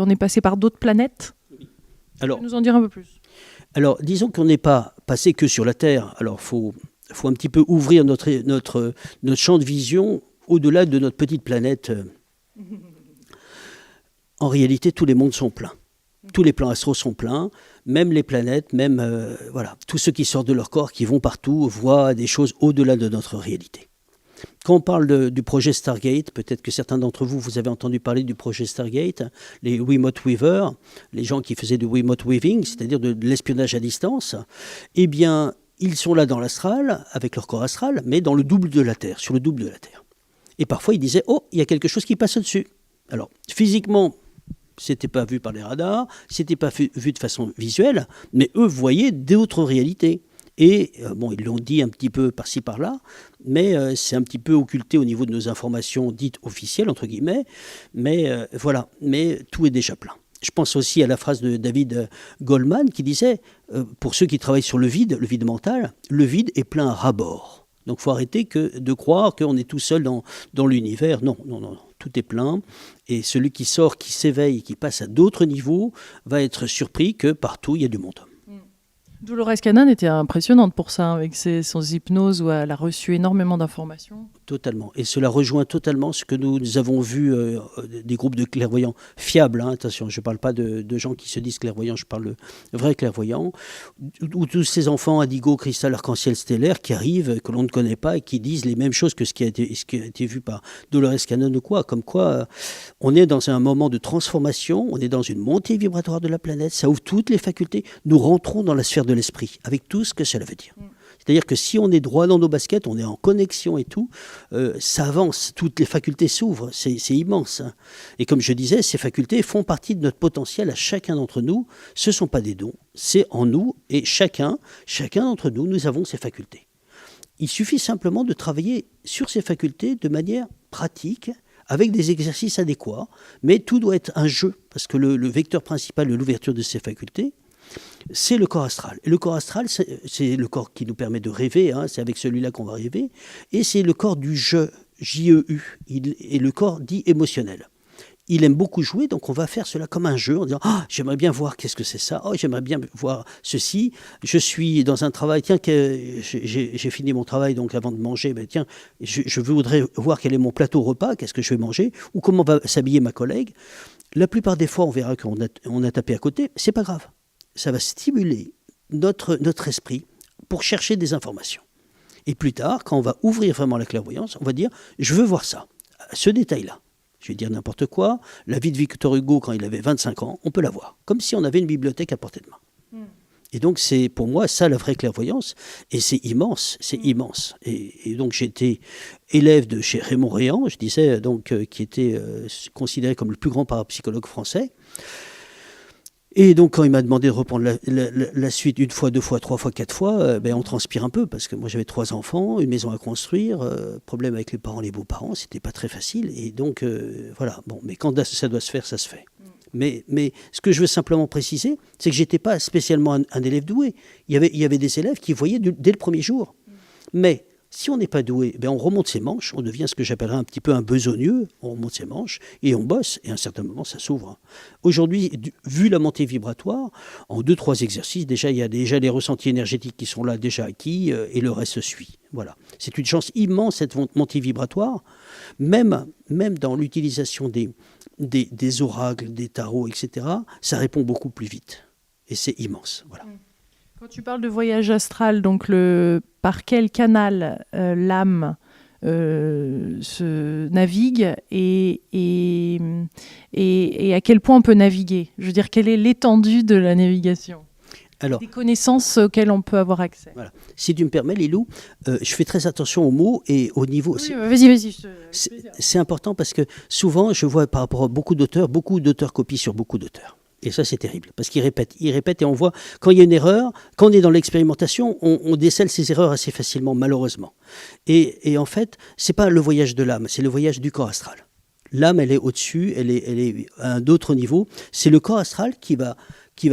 est passé par d'autres planètes. Alors, tu peux nous en dire un peu plus ? Alors, disons qu'on n'est pas passé que sur la Terre. Alors, faut un petit peu ouvrir notre champ de vision au-delà de notre petite planète, en réalité, tous les mondes sont pleins. Tous les plans astraux sont pleins, même les planètes, même voilà, tous ceux qui sortent de leur corps, qui vont partout, voient des choses au-delà de notre réalité. Quand on parle du projet Stargate, peut-être que certains d'entre vous, vous avez entendu parler du projet Stargate, les remote weavers, les gens qui faisaient du remote weaving, c'est-à-dire de l'espionnage à distance, eh bien, ils sont là dans l'astral, avec leur corps astral, mais dans le double de la Terre, sur le double de la Terre. Et parfois, ils disaient « Oh, il y a quelque chose qui passe au-dessus ». Alors, physiquement, c'était pas vu par les radars, c'était pas vu de façon visuelle, mais eux voyaient d'autres réalités. Et bon, ils l'ont dit un petit peu par-ci par-là, mais c'est un petit peu occulté au niveau de nos informations dites officielles, entre guillemets, mais voilà, mais tout est déjà plein. Je pense aussi à la phrase de David Goleman qui disait, pour ceux qui travaillent sur le vide mental, le vide est plein à ras-bord. Donc il faut arrêter de croire qu'on est tout seul dans l'univers. Non, non, non, non. Tout est plein, et celui qui sort, qui s'éveille, qui passe à d'autres niveaux, va être surpris que partout, il y a du monde. Dolores Cannon était impressionnante pour ça, avec son hypnose où elle a reçu énormément d'informations. Totalement. Et cela rejoint totalement ce que nous avons vu des groupes de clairvoyants fiables. Hein, attention, je ne parle pas de gens qui se disent clairvoyants, je parle de vrais clairvoyants. Ou tous ces enfants indigo, cristal, arc-en-ciel stellaire qui arrivent, que l'on ne connaît pas et qui disent les mêmes choses que ce qui a été vu par Dolores Cannon ou quoi. Comme quoi, on est dans un moment de transformation, on est dans une montée vibratoire de la planète, ça ouvre toutes les facultés. Nous rentrons dans la sphère de l'esprit, avec tout ce que cela veut dire. C'est-à-dire que si on est droit dans nos baskets, on est en connexion et tout, ça avance, toutes les facultés s'ouvrent, c'est immense. Hein. Et comme je disais, ces facultés font partie de notre potentiel à chacun d'entre nous. Ce ne sont pas des dons, c'est en nous, et chacun d'entre nous, nous avons ces facultés. Il suffit simplement de travailler sur ces facultés de manière pratique, avec des exercices adéquats, mais tout doit être un jeu, parce que le vecteur principal de l'ouverture de ces facultés, c'est le corps astral. Et le corps astral, c'est le corps qui nous permet de rêver, hein, c'est avec celui-là qu'on va rêver, et c'est le corps du jeu, J-E-U, et le corps dit émotionnel. Il aime beaucoup jouer, donc on va faire cela comme un jeu, en disant « Ah, j'aimerais bien voir qu'est-ce que c'est ça, oh, j'aimerais bien voir ceci, je suis dans un travail, tiens, j'ai fini mon travail, donc avant de manger, ben, tiens, je voudrais voir quel est mon plateau repas, qu'est-ce que je vais manger, ou comment va s'habiller ma collègue. » La plupart des fois, on verra qu'on a tapé à côté, c'est pas grave. Ça va stimuler notre esprit pour chercher des informations. Et plus tard, quand on va ouvrir vraiment la clairvoyance, on va dire « je veux voir ça, ce détail-là ». Je vais dire n'importe quoi, la vie de Victor Hugo quand il avait 25 ans, on peut la voir, comme si on avait une bibliothèque à portée de main. Et donc c'est pour moi ça la vraie clairvoyance, et c'est immense, c'est immense. Et donc j'étais élève de chez Raymond Réan, je disais, donc, qui était considéré comme le plus grand parapsychologue français. Et donc, quand il m'a demandé de reprendre la suite une fois, deux fois, trois fois, quatre fois, ben, on transpire un peu, parce que moi j'avais 3 enfants, une maison à construire, problème avec les parents, les beaux-parents, c'était pas très facile. Et donc, voilà, bon, mais quand ça doit se faire, ça se fait. Mais ce que je veux simplement préciser, c'est que j'étais pas spécialement un élève doué. Il y avait des élèves qui voyaient dès le premier jour. Mais si on n'est pas doué, ben on remonte ses manches, on devient ce que j'appellerais un petit peu un besogneux, on remonte ses manches et on bosse, et à un certain moment, ça s'ouvre. Aujourd'hui, vu la montée vibratoire, en 2-3 exercices, déjà, il y a déjà les ressentis énergétiques qui sont là, déjà acquis, et le reste suit. Voilà. C'est une chance immense, cette montée vibratoire, même dans l'utilisation des oracles, des tarots, etc., ça répond beaucoup plus vite. Et c'est immense, voilà. Quand tu parles de voyage astral, donc par quel canal l'âme se navigue et à quel point on peut naviguer? Je veux dire, quelle est l'étendue de la navigation? Alors, des connaissances auxquelles on peut avoir accès. Voilà. Si tu me permets, Lilou, je fais très attention aux mots et au niveau. Oui, vas-y. C'est important parce que souvent, je vois par rapport à beaucoup d'auteurs copient sur beaucoup d'auteurs. Et ça, c'est terrible, parce qu'ils répètent et on voit, quand il y a une erreur, quand on est dans l'expérimentation, on décèle ces erreurs assez facilement, malheureusement. Et en fait, c'est pas le voyage de l'âme, c'est le voyage du corps astral. L'âme, elle est au-dessus, elle est à un autre niveau. C'est le corps astral qui va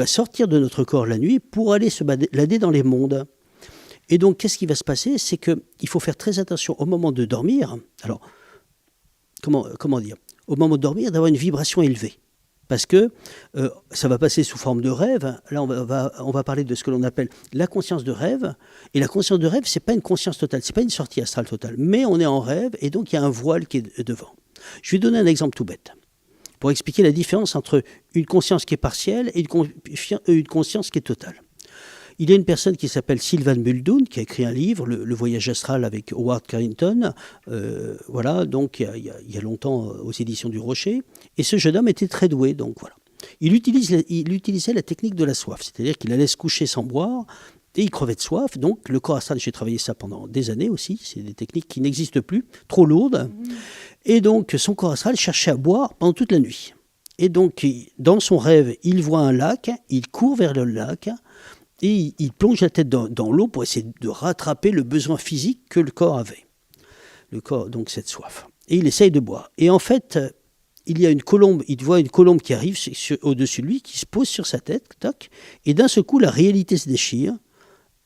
sortir de notre corps la nuit pour aller se balader dans les mondes. Et donc, qu'est-ce qui va se passer? C'est qu'il faut faire très attention au moment de dormir. Alors, comment dire? Au moment de dormir, d'avoir une vibration élevée. Parce que ça va passer sous forme de rêve. Là, on va parler de ce que l'on appelle la conscience de rêve. Et la conscience de rêve, ce n'est pas une conscience totale, ce n'est pas une sortie astrale totale. Mais on est en rêve et donc il y a un voile qui est devant. Je vais donner un exemple tout bête pour expliquer la différence entre une conscience qui est partielle et une conscience qui est totale. Il y a une personne qui s'appelle Sylvan Muldoon qui a écrit un livre, Le voyage astral avec Howard Carrington, voilà, donc il y a longtemps aux éditions du Rocher. Et ce jeune homme était très doué, donc voilà. Il utilisait la technique de la soif, c'est-à-dire qu'il allait se coucher sans boire et il crevait de soif. Donc le corps astral, j'ai travaillé ça pendant des années aussi, c'est des techniques qui n'existent plus, trop lourdes. Et donc son corps astral cherchait à boire pendant toute la nuit. Et donc dans son rêve, il voit un lac, il court vers le lac. Et il plonge la tête dans l'eau pour essayer de rattraper le besoin physique que le corps avait. Le corps, donc cette soif. Et il essaye de boire. Et en fait, il voit une colombe qui arrive au-dessus de lui, qui se pose sur sa tête, toc, et d'un seul coup, la réalité se déchire,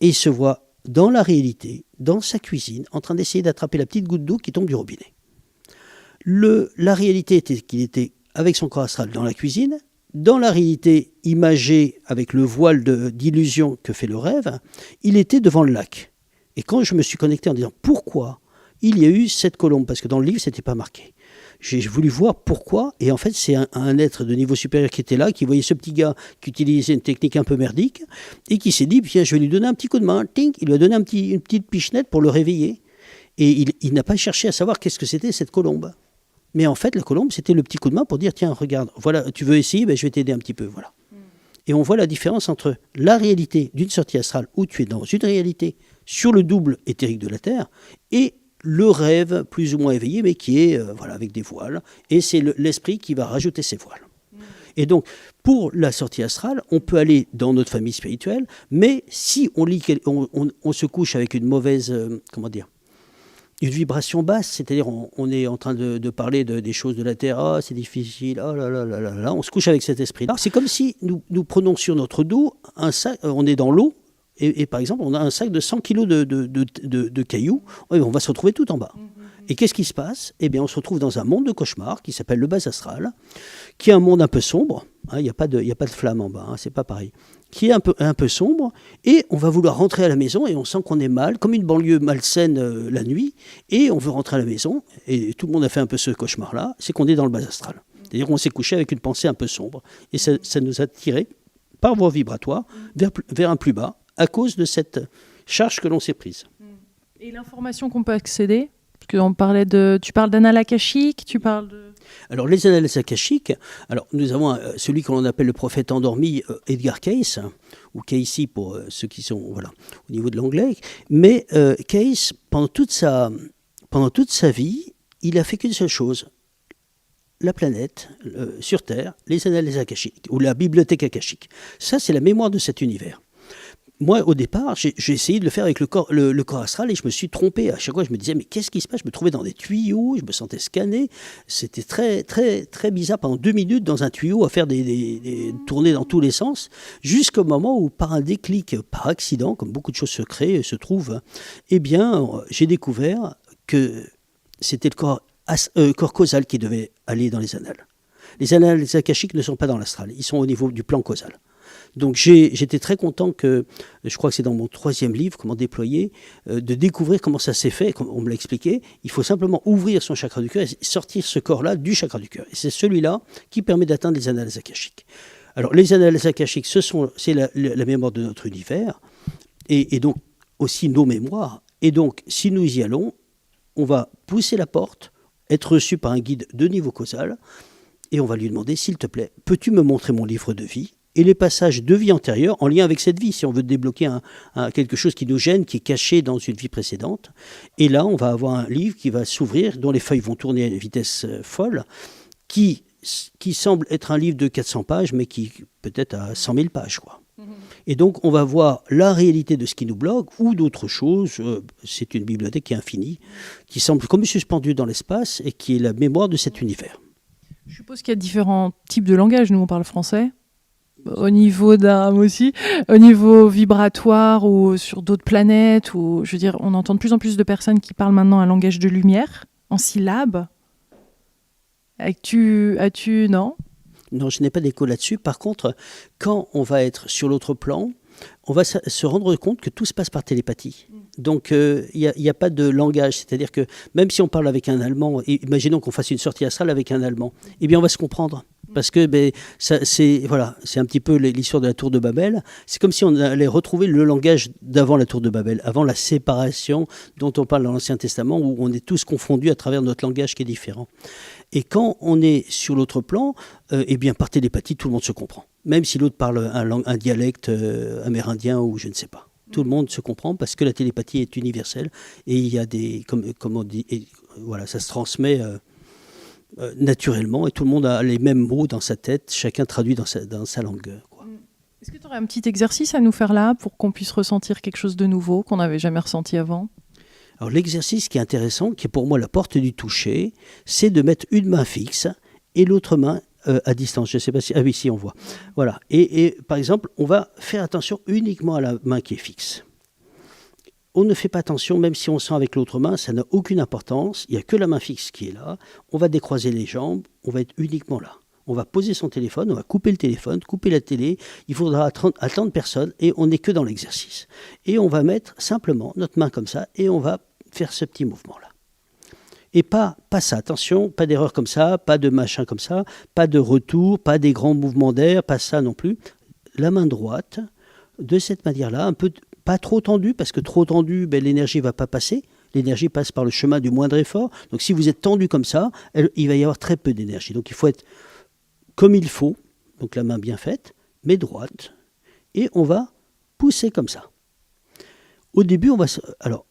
et il se voit dans la réalité, dans sa cuisine, en train d'essayer d'attraper la petite goutte d'eau qui tombe du robinet. La réalité était qu'il était avec son corps astral dans la cuisine. Dans la réalité imagée avec le voile d'illusion que fait le rêve, il était devant le lac. Et quand je me suis connecté en disant pourquoi il y a eu cette colombe, parce que dans le livre, ce n'était pas marqué. J'ai voulu voir pourquoi, et en fait, c'est un être de niveau supérieur qui était là, qui voyait ce petit gars qui utilisait une technique un peu merdique, et qui s'est dit, tiens, je vais lui donner un petit coup de main. Tink, il lui a donné une petite pichenette pour le réveiller. Et il n'a pas cherché à savoir qu'est-ce que c'était cette colombe. Mais en fait, la colombe, c'était le petit coup de main pour dire, tiens, regarde, voilà, tu veux essayer, je vais t'aider un petit peu, voilà. Et on voit la différence entre la réalité d'une sortie astrale, où tu es dans une réalité sur le double éthérique de la Terre, et le rêve plus ou moins éveillé, mais qui est avec des voiles. Et c'est l'esprit qui va rajouter ces voiles. Et donc, pour la sortie astrale, on peut aller dans notre famille spirituelle, mais si on se couche avec une mauvaise, une vibration basse, c'est-à-dire on est en train de parler des choses de la Terre, c'est difficile, oh là là là là là, on se couche avec cet esprit-là. C'est comme si nous prenons sur notre dos un sac, on est dans l'eau, et par exemple, on a un sac de 100 kilos de cailloux, on va se retrouver tout en bas. Et qu'est-ce qui se passe ? Eh bien, on se retrouve dans un monde de cauchemar qui s'appelle le bas astral, qui est un monde un peu sombre, il n'y a pas de flamme en bas, c'est pas pareil, qui est un peu sombre, et on va vouloir rentrer à la maison, et on sent qu'on est mal, comme une banlieue malsaine la nuit, et on veut rentrer à la maison, et tout le monde a fait un peu ce cauchemar-là, c'est qu'on est dans le bas astral. C'est-à-dire qu'on s'est couché avec une pensée un peu sombre, et ça nous a tiré par voie vibratoire vers un plus bas, à cause de cette charge que l'on s'est prise. Et l'information qu'on peut accéder ? Tu parles d'annales akashiques, tu parles de... Alors, les annales akashiques, nous avons celui que l'on appelle le prophète endormi, Edgar Cayce, ou Cayce pour ceux qui sont au niveau de l'anglais. Mais Cayce, pendant toute sa vie, il a fait qu'une seule chose. La planète, sur Terre, les annales akashiques, ou la bibliothèque akashique. Ça, c'est la mémoire de cet univers. Moi, au départ, j'ai essayé de le faire avec le corps astral et je me suis trompé. À chaque fois, je me disais, mais qu'est-ce qui se passe ? Je me trouvais dans des tuyaux, je me sentais scanné. C'était très, très, très bizarre pendant 2 minutes dans un tuyau à faire des tournées dans tous les sens, jusqu'au moment où, par un déclic, par accident, comme beaucoup de choses se créent et se trouvent, eh bien, j'ai découvert que c'était le corps causal qui devait aller dans les annales. Les annales akashiques ne sont pas dans l'astral, ils sont au niveau du plan causal. Donc j'étais très content que, je crois que c'est dans mon 3e livre, Comment déployer, de découvrir comment ça s'est fait, comme on me l'a expliqué. Il faut simplement ouvrir son chakra du cœur et sortir ce corps-là du chakra du cœur. Et c'est celui-là qui permet d'atteindre les annales akashiques. Alors les annales akashiques, c'est la mémoire de notre univers, et donc aussi nos mémoires. Et donc si nous y allons, on va pousser la porte, être reçu par un guide de niveau causal, et on va lui demander, s'il te plaît, peux-tu me montrer mon livre de vie ? Et les passages de vie antérieure en lien avec cette vie, si on veut débloquer quelque chose qui nous gêne, qui est caché dans une vie précédente. Et là, on va avoir un livre qui va s'ouvrir, dont les feuilles vont tourner à une vitesse folle, qui semble être un livre de 400 pages, mais qui peut-être a 100 000 pages, quoi. Et donc, on va voir la réalité de ce qui nous bloque ou d'autres choses. C'est une bibliothèque qui est infinie, qui semble comme suspendue dans l'espace et qui est la mémoire de cet univers. Je suppose qu'il y a différents types de langage. Nous, on parle français. Au niveau d'âme aussi, au niveau vibratoire ou sur d'autres planètes, ou je veux dire, on entend de plus en plus de personnes qui parlent maintenant un langage de lumière, en syllabes. As-tu non ? Non, je n'ai pas d'écho là-dessus. Par contre, quand on va être sur l'autre plan, on va se rendre compte que tout se passe par télépathie. Donc, il n'y a pas de langage. C'est-à-dire que même si on parle avec un Allemand, imaginons qu'on fasse une sortie astrale avec un Allemand, eh bien, on va se comprendre. Parce que c'est un petit peu l'histoire de la tour de Babel. C'est comme si on allait retrouver le langage d'avant la tour de Babel, avant la séparation dont on parle dans l'Ancien Testament, où on est tous confondus à travers notre langage qui est différent. Et quand on est sur l'autre plan, eh bien, par télépathie, tout le monde se comprend. Même si l'autre parle un dialecte amérindien ou je ne sais pas. Tout le monde se comprend parce que la télépathie est universelle et il y a des, comme on dit, voilà, ça se transmet naturellement et tout le monde a les mêmes mots dans sa tête, chacun traduit dans sa langue. Quoi. Est-ce que tu aurais un petit exercice à nous faire là pour qu'on puisse ressentir quelque chose de nouveau qu'on n'avait jamais ressenti avant ? Alors l'exercice qui est intéressant, qui est pour moi la porte du toucher, c'est de mettre une main fixe et l'autre main à distance. Je ne sais pas si... Ah oui, si, on voit. Voilà. Et par exemple, on va faire attention uniquement à la main qui est fixe. On ne fait pas attention, même si on sent avec l'autre main, ça n'a aucune importance. Il n'y a que la main fixe qui est là. On va décroiser les jambes, on va être uniquement là. On va poser son téléphone, on va couper le téléphone, couper la télé. Il faudra attendre personne et on n'est que dans l'exercice. Et on va mettre simplement notre main comme ça et on va faire ce petit mouvement-là. Et pas ça, attention, pas d'erreur comme ça, pas de machin comme ça, pas de retour, pas des grands mouvements d'air, pas ça non plus. La main droite, de cette manière-là, un peu pas trop tendue, parce que trop tendue, l'énergie ne va pas passer. L'énergie passe par le chemin du moindre effort. Donc si vous êtes tendu comme ça, il va y avoir très peu d'énergie. Donc il faut être comme il faut, donc la main bien faite, mais droite, et on va pousser comme ça. Au début, alors,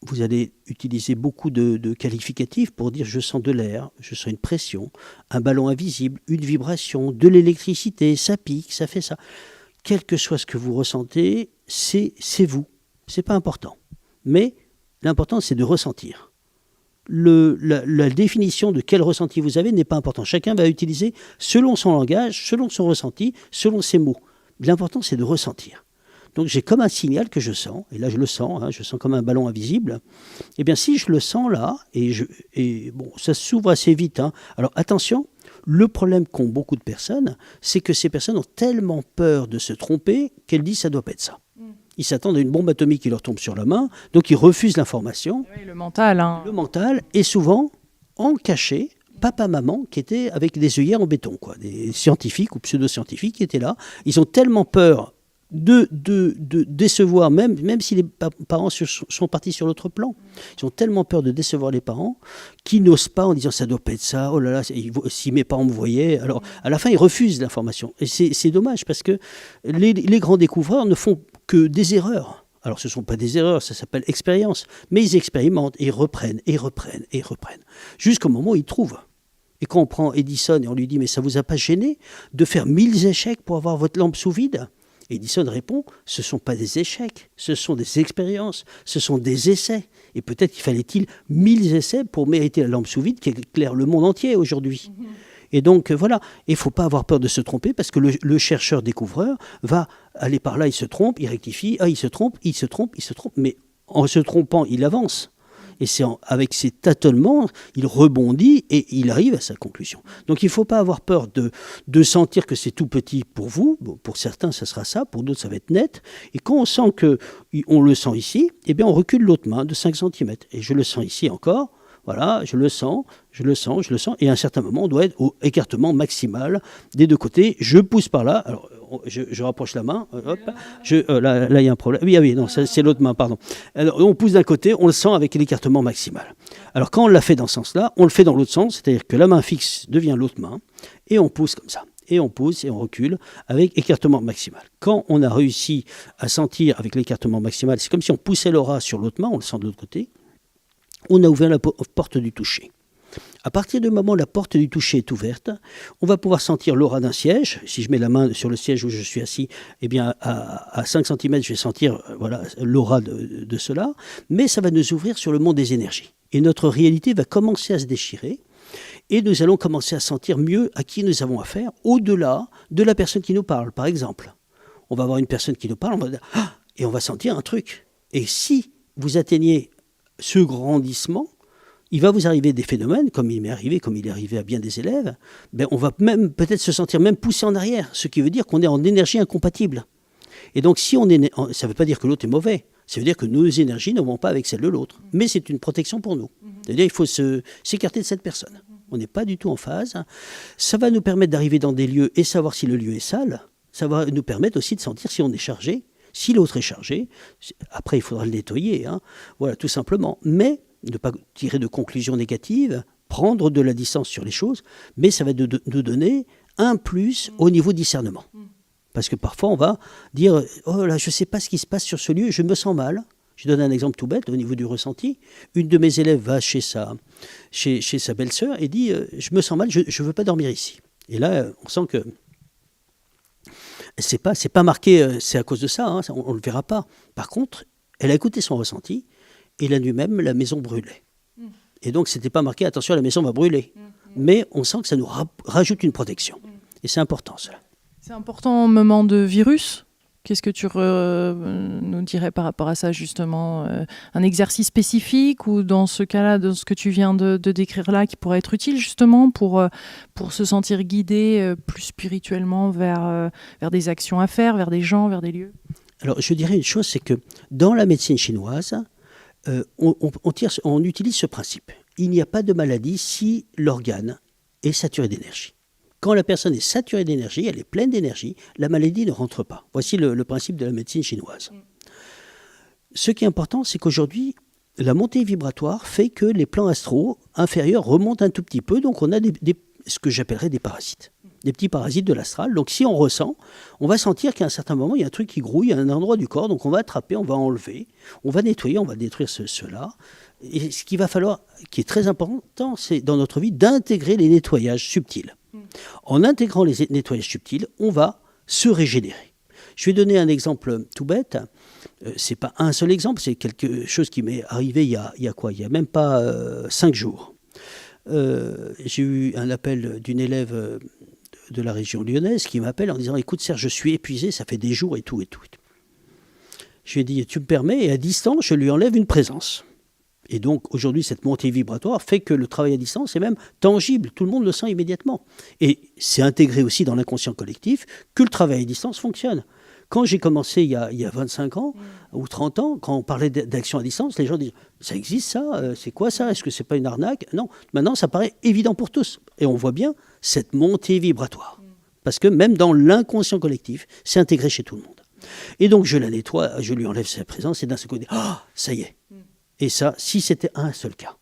vous allez utiliser beaucoup de qualificatifs pour dire je sens de l'air, je sens une pression, un ballon invisible, une vibration, de l'électricité, ça pique, ça fait ça. Quel que soit ce que vous ressentez, c'est vous. C'est pas important. Mais l'important, c'est de ressentir. La définition de quel ressenti vous avez n'est pas important. Chacun va utiliser selon son langage, selon son ressenti, selon ses mots. L'important, c'est de ressentir. Donc j'ai comme un signal que je sens, et là je le sens, je sens comme un ballon invisible. Eh bien si je le sens là, et bon, ça s'ouvre assez vite. Alors attention, le problème qu'ont beaucoup de personnes, c'est que ces personnes ont tellement peur de se tromper qu'elles disent ça doit pas être ça. Ils s'attendent à une bombe atomique qui leur tombe sur la main, donc ils refusent l'information. Oui, le mental. Le mental est souvent en cachet. Papa-maman qui étaient avec des œillères en béton, quoi, des scientifiques ou pseudo-scientifiques qui étaient là. Ils ont tellement peur de décevoir, même si les parents sont partis sur l'autre plan. Ils ont tellement peur de décevoir les parents qu'ils n'osent pas en disant ça doit pas être ça, oh là là, si mes parents me voyaient. Alors à la fin, ils refusent l'information. Et c'est dommage parce que les grands découvreurs ne font que des erreurs. Alors ce ne sont pas des erreurs, ça s'appelle expérience. Mais ils expérimentent et reprennent, et reprennent, et reprennent. Jusqu'au moment où ils trouvent. Et quand on prend Edison et on lui dit « Mais ça ne vous a pas gêné de faire 1000 échecs pour avoir votre lampe sous vide ?» Edison répond « Ce ne sont pas des échecs, ce sont des expériences, ce sont des essais. » Et peut-être qu'il fallait-il 1000 essais pour mériter la lampe sous vide qui éclaire le monde entier aujourd'hui. Et donc voilà, il ne faut pas avoir peur de se tromper parce que le chercheur découvreur va aller par là, il se trompe, il rectifie, il se trompe, mais en se trompant, il avance. Et c'est avec ces tâtonnements, il rebondit et il arrive à sa conclusion. Donc il ne faut pas avoir peur de sentir que c'est tout petit pour vous. Bon, pour certains, ça sera ça, pour d'autres, ça va être net. Et quand on sent qu'on le sent ici, eh bien on recule l'autre main de 5 cm. Et je le sens ici encore. Voilà, je le sens. Et à un certain moment, on doit être au écartement maximal des deux côtés. Je pousse par là. Alors, je rapproche la main. Hop. Là, il y a un problème. Oui, non, c'est l'autre main, pardon. Alors, on pousse d'un côté, on le sent avec l'écartement maximal. Alors, quand on l'a fait dans ce sens-là, on le fait dans l'autre sens, c'est-à-dire que la main fixe devient l'autre main, et on pousse comme ça. Et on pousse et on recule avec écartement maximal. Quand on a réussi à sentir avec l'écartement maximal, c'est comme si on poussait l'aura sur l'autre main, on le sent de l'autre côté. On a ouvert la porte du toucher. À partir du moment où la porte du toucher est ouverte, on va pouvoir sentir l'aura d'un siège. Si je mets la main sur le siège où je suis assis, eh bien à 5 cm, je vais sentir l'aura de cela. Mais ça va nous ouvrir sur le monde des énergies. Et notre réalité va commencer à se déchirer. Et nous allons commencer à sentir mieux à qui nous avons affaire, au-delà de la personne qui nous parle, par exemple. On va avoir une personne qui nous parle, on va dire, et on va sentir un truc. Et si vous atteignez ce grandissement, il va vous arriver des phénomènes, comme il m'est arrivé, comme il est arrivé à bien des élèves, ben on va même peut-être se sentir même poussé en arrière, ce qui veut dire qu'on est en énergie incompatible. Et donc, si on est, ça ne veut pas dire que l'autre est mauvais, ça veut dire que nos énergies ne vont pas avec celles de l'autre. Mais c'est une protection pour nous. C'est-à-dire qu'il faut s'écarter de cette personne. On n'est pas du tout en phase. Ça va nous permettre d'arriver dans des lieux et savoir si le lieu est sale. Ça va nous permettre aussi de sentir si on est chargé, si l'autre est chargé. Après, il faudra le nettoyer, hein. Voilà, tout simplement. Mais ne pas tirer de conclusions négatives, prendre de la distance sur les choses, mais ça va nous donner un plus au niveau discernement. Parce que parfois, on va dire « Oh là, je ne sais pas ce qui se passe sur ce lieu, je me sens mal ». Je donne un exemple tout bête au niveau du ressenti. Une de mes élèves va chez sa belle-sœur et dit « Je me sens mal, je ne veux pas dormir ici ». Et là, on sent que c'est pas marqué, c'est à cause de ça, hein, on ne le verra pas. Par contre, elle a écouté son ressenti et la nuit même, la maison brûlait. Et donc, ce n'était pas marqué « Attention, la maison va brûler ». Mais on sent que ça nous rajoute une protection. Et c'est important, cela. C'est important au moment de virus. Qu'est-ce que tu nous dirais par rapport à ça, justement? Un exercice spécifique ou dans ce cas-là, dans ce que tu viens de décrire là, qui pourrait être utile justement pour se sentir guidé plus spirituellement vers des actions à faire, vers des gens, vers des lieux? Alors, je dirais une chose, c'est que dans la médecine chinoise, on utilise ce principe. Il n'y a pas de maladie si l'organe est saturé d'énergie. Quand la personne est saturée d'énergie, elle est pleine d'énergie, la maladie ne rentre pas. Voici le principe de la médecine chinoise. Ce qui est important, c'est qu'aujourd'hui, la montée vibratoire fait que les plans astraux inférieurs remontent un tout petit peu, donc on a ce que j'appellerais des parasites. Des petits parasites de l'astral. Donc si on ressent, on va sentir qu'à un certain moment, il y a un truc qui grouille à un endroit du corps, donc on va attraper, on va enlever, on va nettoyer, on va détruire cela. Et ce qu'il va falloir, qui est très important, c'est dans notre vie d'intégrer les nettoyages subtils. En intégrant les nettoyages subtils, on va se régénérer. Je vais donner un exemple tout bête. Ce n'est pas un seul exemple, c'est quelque chose qui m'est arrivé il y a même pas 5 jours. J'ai eu un appel d'une élève de la région lyonnaise qui m'appelle en disant « Écoute Serge, je suis épuisé, ça fait des jours et tout et tout. » Je lui ai dit « Tu me permets ?» Et à distance, je lui enlève une présence. Et donc, aujourd'hui, cette montée vibratoire fait que le travail à distance est même tangible. Tout le monde le sent immédiatement. Et c'est intégré aussi dans l'inconscient collectif que le travail à distance fonctionne. Quand j'ai commencé il y a 25 ans ou 30 ans, quand on parlait d'action à distance, les gens disent « Ça existe ça? C'est quoi ça? Est-ce que c'est pas une arnaque ?» Non, maintenant, ça paraît évident pour tous. Et on voit bien cette montée vibratoire. Parce que même dans l'inconscient collectif, c'est intégré chez tout le monde. Et donc, je la nettoie, je lui enlève sa présence et d'un seul coup, ça y est. Et ça, si c'était un seul cas.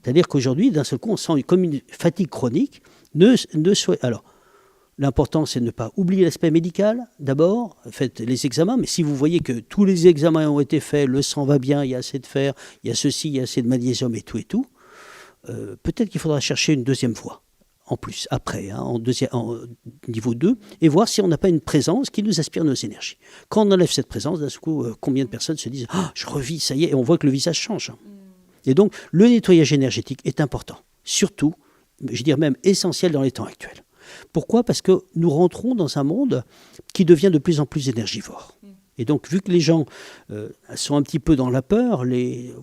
C'est-à-dire qu'aujourd'hui, d'un seul coup, on sent comme une fatigue chronique. Alors, l'important, c'est de ne pas oublier l'aspect médical. D'abord, faites les examens. Mais si vous voyez que tous les examens ont été faits, le sang va bien, il y a assez de fer, il y a ceci, il y a assez de magnésium et tout, peut-être qu'il faudra chercher une deuxième fois. En plus, après, hein, en niveau 2, et voir si on n'a pas une présence qui nous aspire nos énergies. Quand on enlève cette présence, d'un coup, combien de personnes se disent « je revis, ça y est », et on voit que le visage change. Et donc, le nettoyage énergétique est important, surtout, je dirais même essentiel dans les temps actuels. Pourquoi ? Parce que nous rentrons dans un monde qui devient de plus en plus énergivore. Et donc, vu que les gens sont un petit peu dans la peur,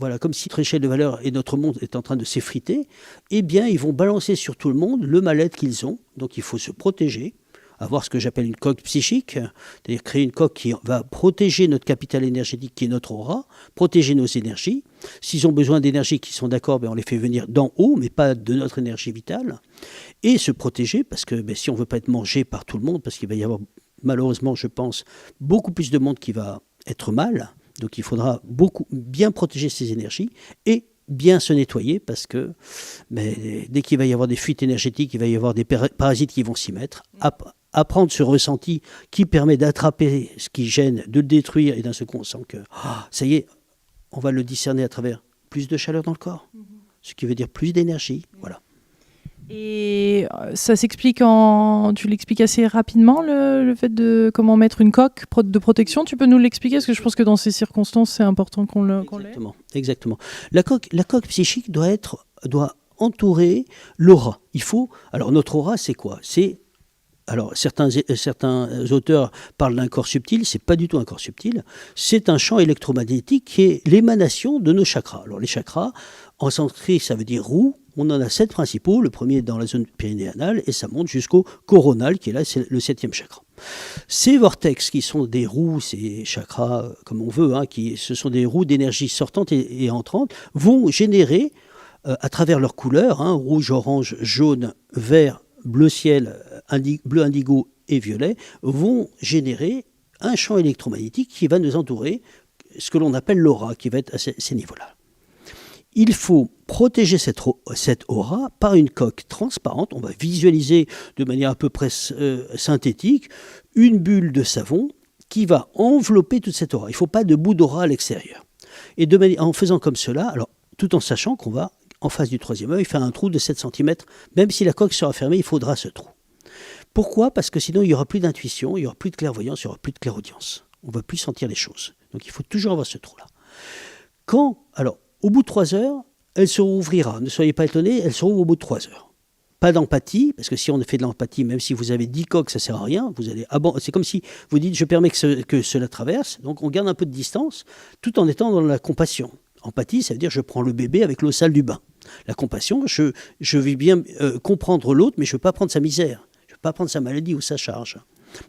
voilà, comme si notre échelle de valeur et notre monde est en train de s'effriter, eh bien, ils vont balancer sur tout le monde le mal-être qu'ils ont. Donc, il faut se protéger, avoir ce que j'appelle une coque psychique, c'est-à-dire créer une coque qui va protéger notre capital énergétique, qui est notre aura, protéger nos énergies. S'ils ont besoin d'énergie, qu'ils sont d'accord, on les fait venir d'en haut, mais pas de notre énergie vitale. Et se protéger, parce que si on ne veut pas être mangé par tout le monde, parce qu'il va y avoir malheureusement, je pense, beaucoup plus de monde qui va être mal. Donc, il faudra bien protéger ses énergies et bien se nettoyer parce que dès qu'il va y avoir des fuites énergétiques, il va y avoir des parasites qui vont s'y mettre. Apprendre ce ressenti qui permet d'attraper ce qui gêne, de le détruire et d'un seul coup, on sent que ça y est, on va le discerner à travers plus de chaleur dans le corps, ce qui veut dire plus d'énergie. Voilà. Et ça s'explique tu l'expliques assez rapidement, le fait de comment mettre une coque de protection. Tu peux nous l'expliquer parce que je pense que dans ces circonstances, c'est important qu'on l'ait. Exactement. La coque psychique doit entourer l'aura. Alors notre aura, c'est quoi ? C'est alors certains auteurs parlent d'un corps subtil, c'est pas du tout un corps subtil, c'est un champ électromagnétique qui est l'émanation de nos chakras. Alors les chakras, en sanskrit ça veut dire roue, on en a 7 principaux, le premier est dans la zone périnéale et ça monte jusqu'au coronal qui est là, c'est le 7e chakra. Ces vortex qui sont des roues, ces chakras comme on veut, ce sont des roues d'énergie sortante et entrante, vont générer à travers leurs couleurs, rouge, orange, jaune, vert, bleu ciel, bleu indigo et violet, vont générer un champ électromagnétique qui va nous entourer, ce que l'on appelle l'aura, qui va être à ces niveaux-là. Il faut protéger cette aura par une coque transparente. On va visualiser de manière à peu près synthétique une bulle de savon qui va envelopper toute cette aura. Il ne faut pas de bout d'aura à l'extérieur. Et en faisant comme cela, alors, tout en sachant qu'on va, en face du troisième œil, faire un trou de 7 cm. Même si la coque sera fermée, il faudra ce trou. Pourquoi ? Parce que sinon, il n'y aura plus d'intuition, il n'y aura plus de clairvoyance, il n'y aura plus de clairaudience. On ne va plus sentir les choses. Donc il faut toujours avoir ce trou-là. Alors, au bout de 3 heures, elle se rouvrira. Ne soyez pas étonnés, elle se rouvre au bout de 3 heures. Pas d'empathie, parce que si on fait de l'empathie, même si vous avez 10 coques, ça ne sert à rien. C'est comme si vous dites, je permets que cela traverse. Donc on garde un peu de distance, tout en étant dans la compassion. Empathie, ça veut dire je prends le bébé avec l'eau sale du bain. La compassion, je vais bien comprendre l'autre, mais je ne veux pas prendre sa misère. Je ne veux pas prendre sa maladie ou sa charge.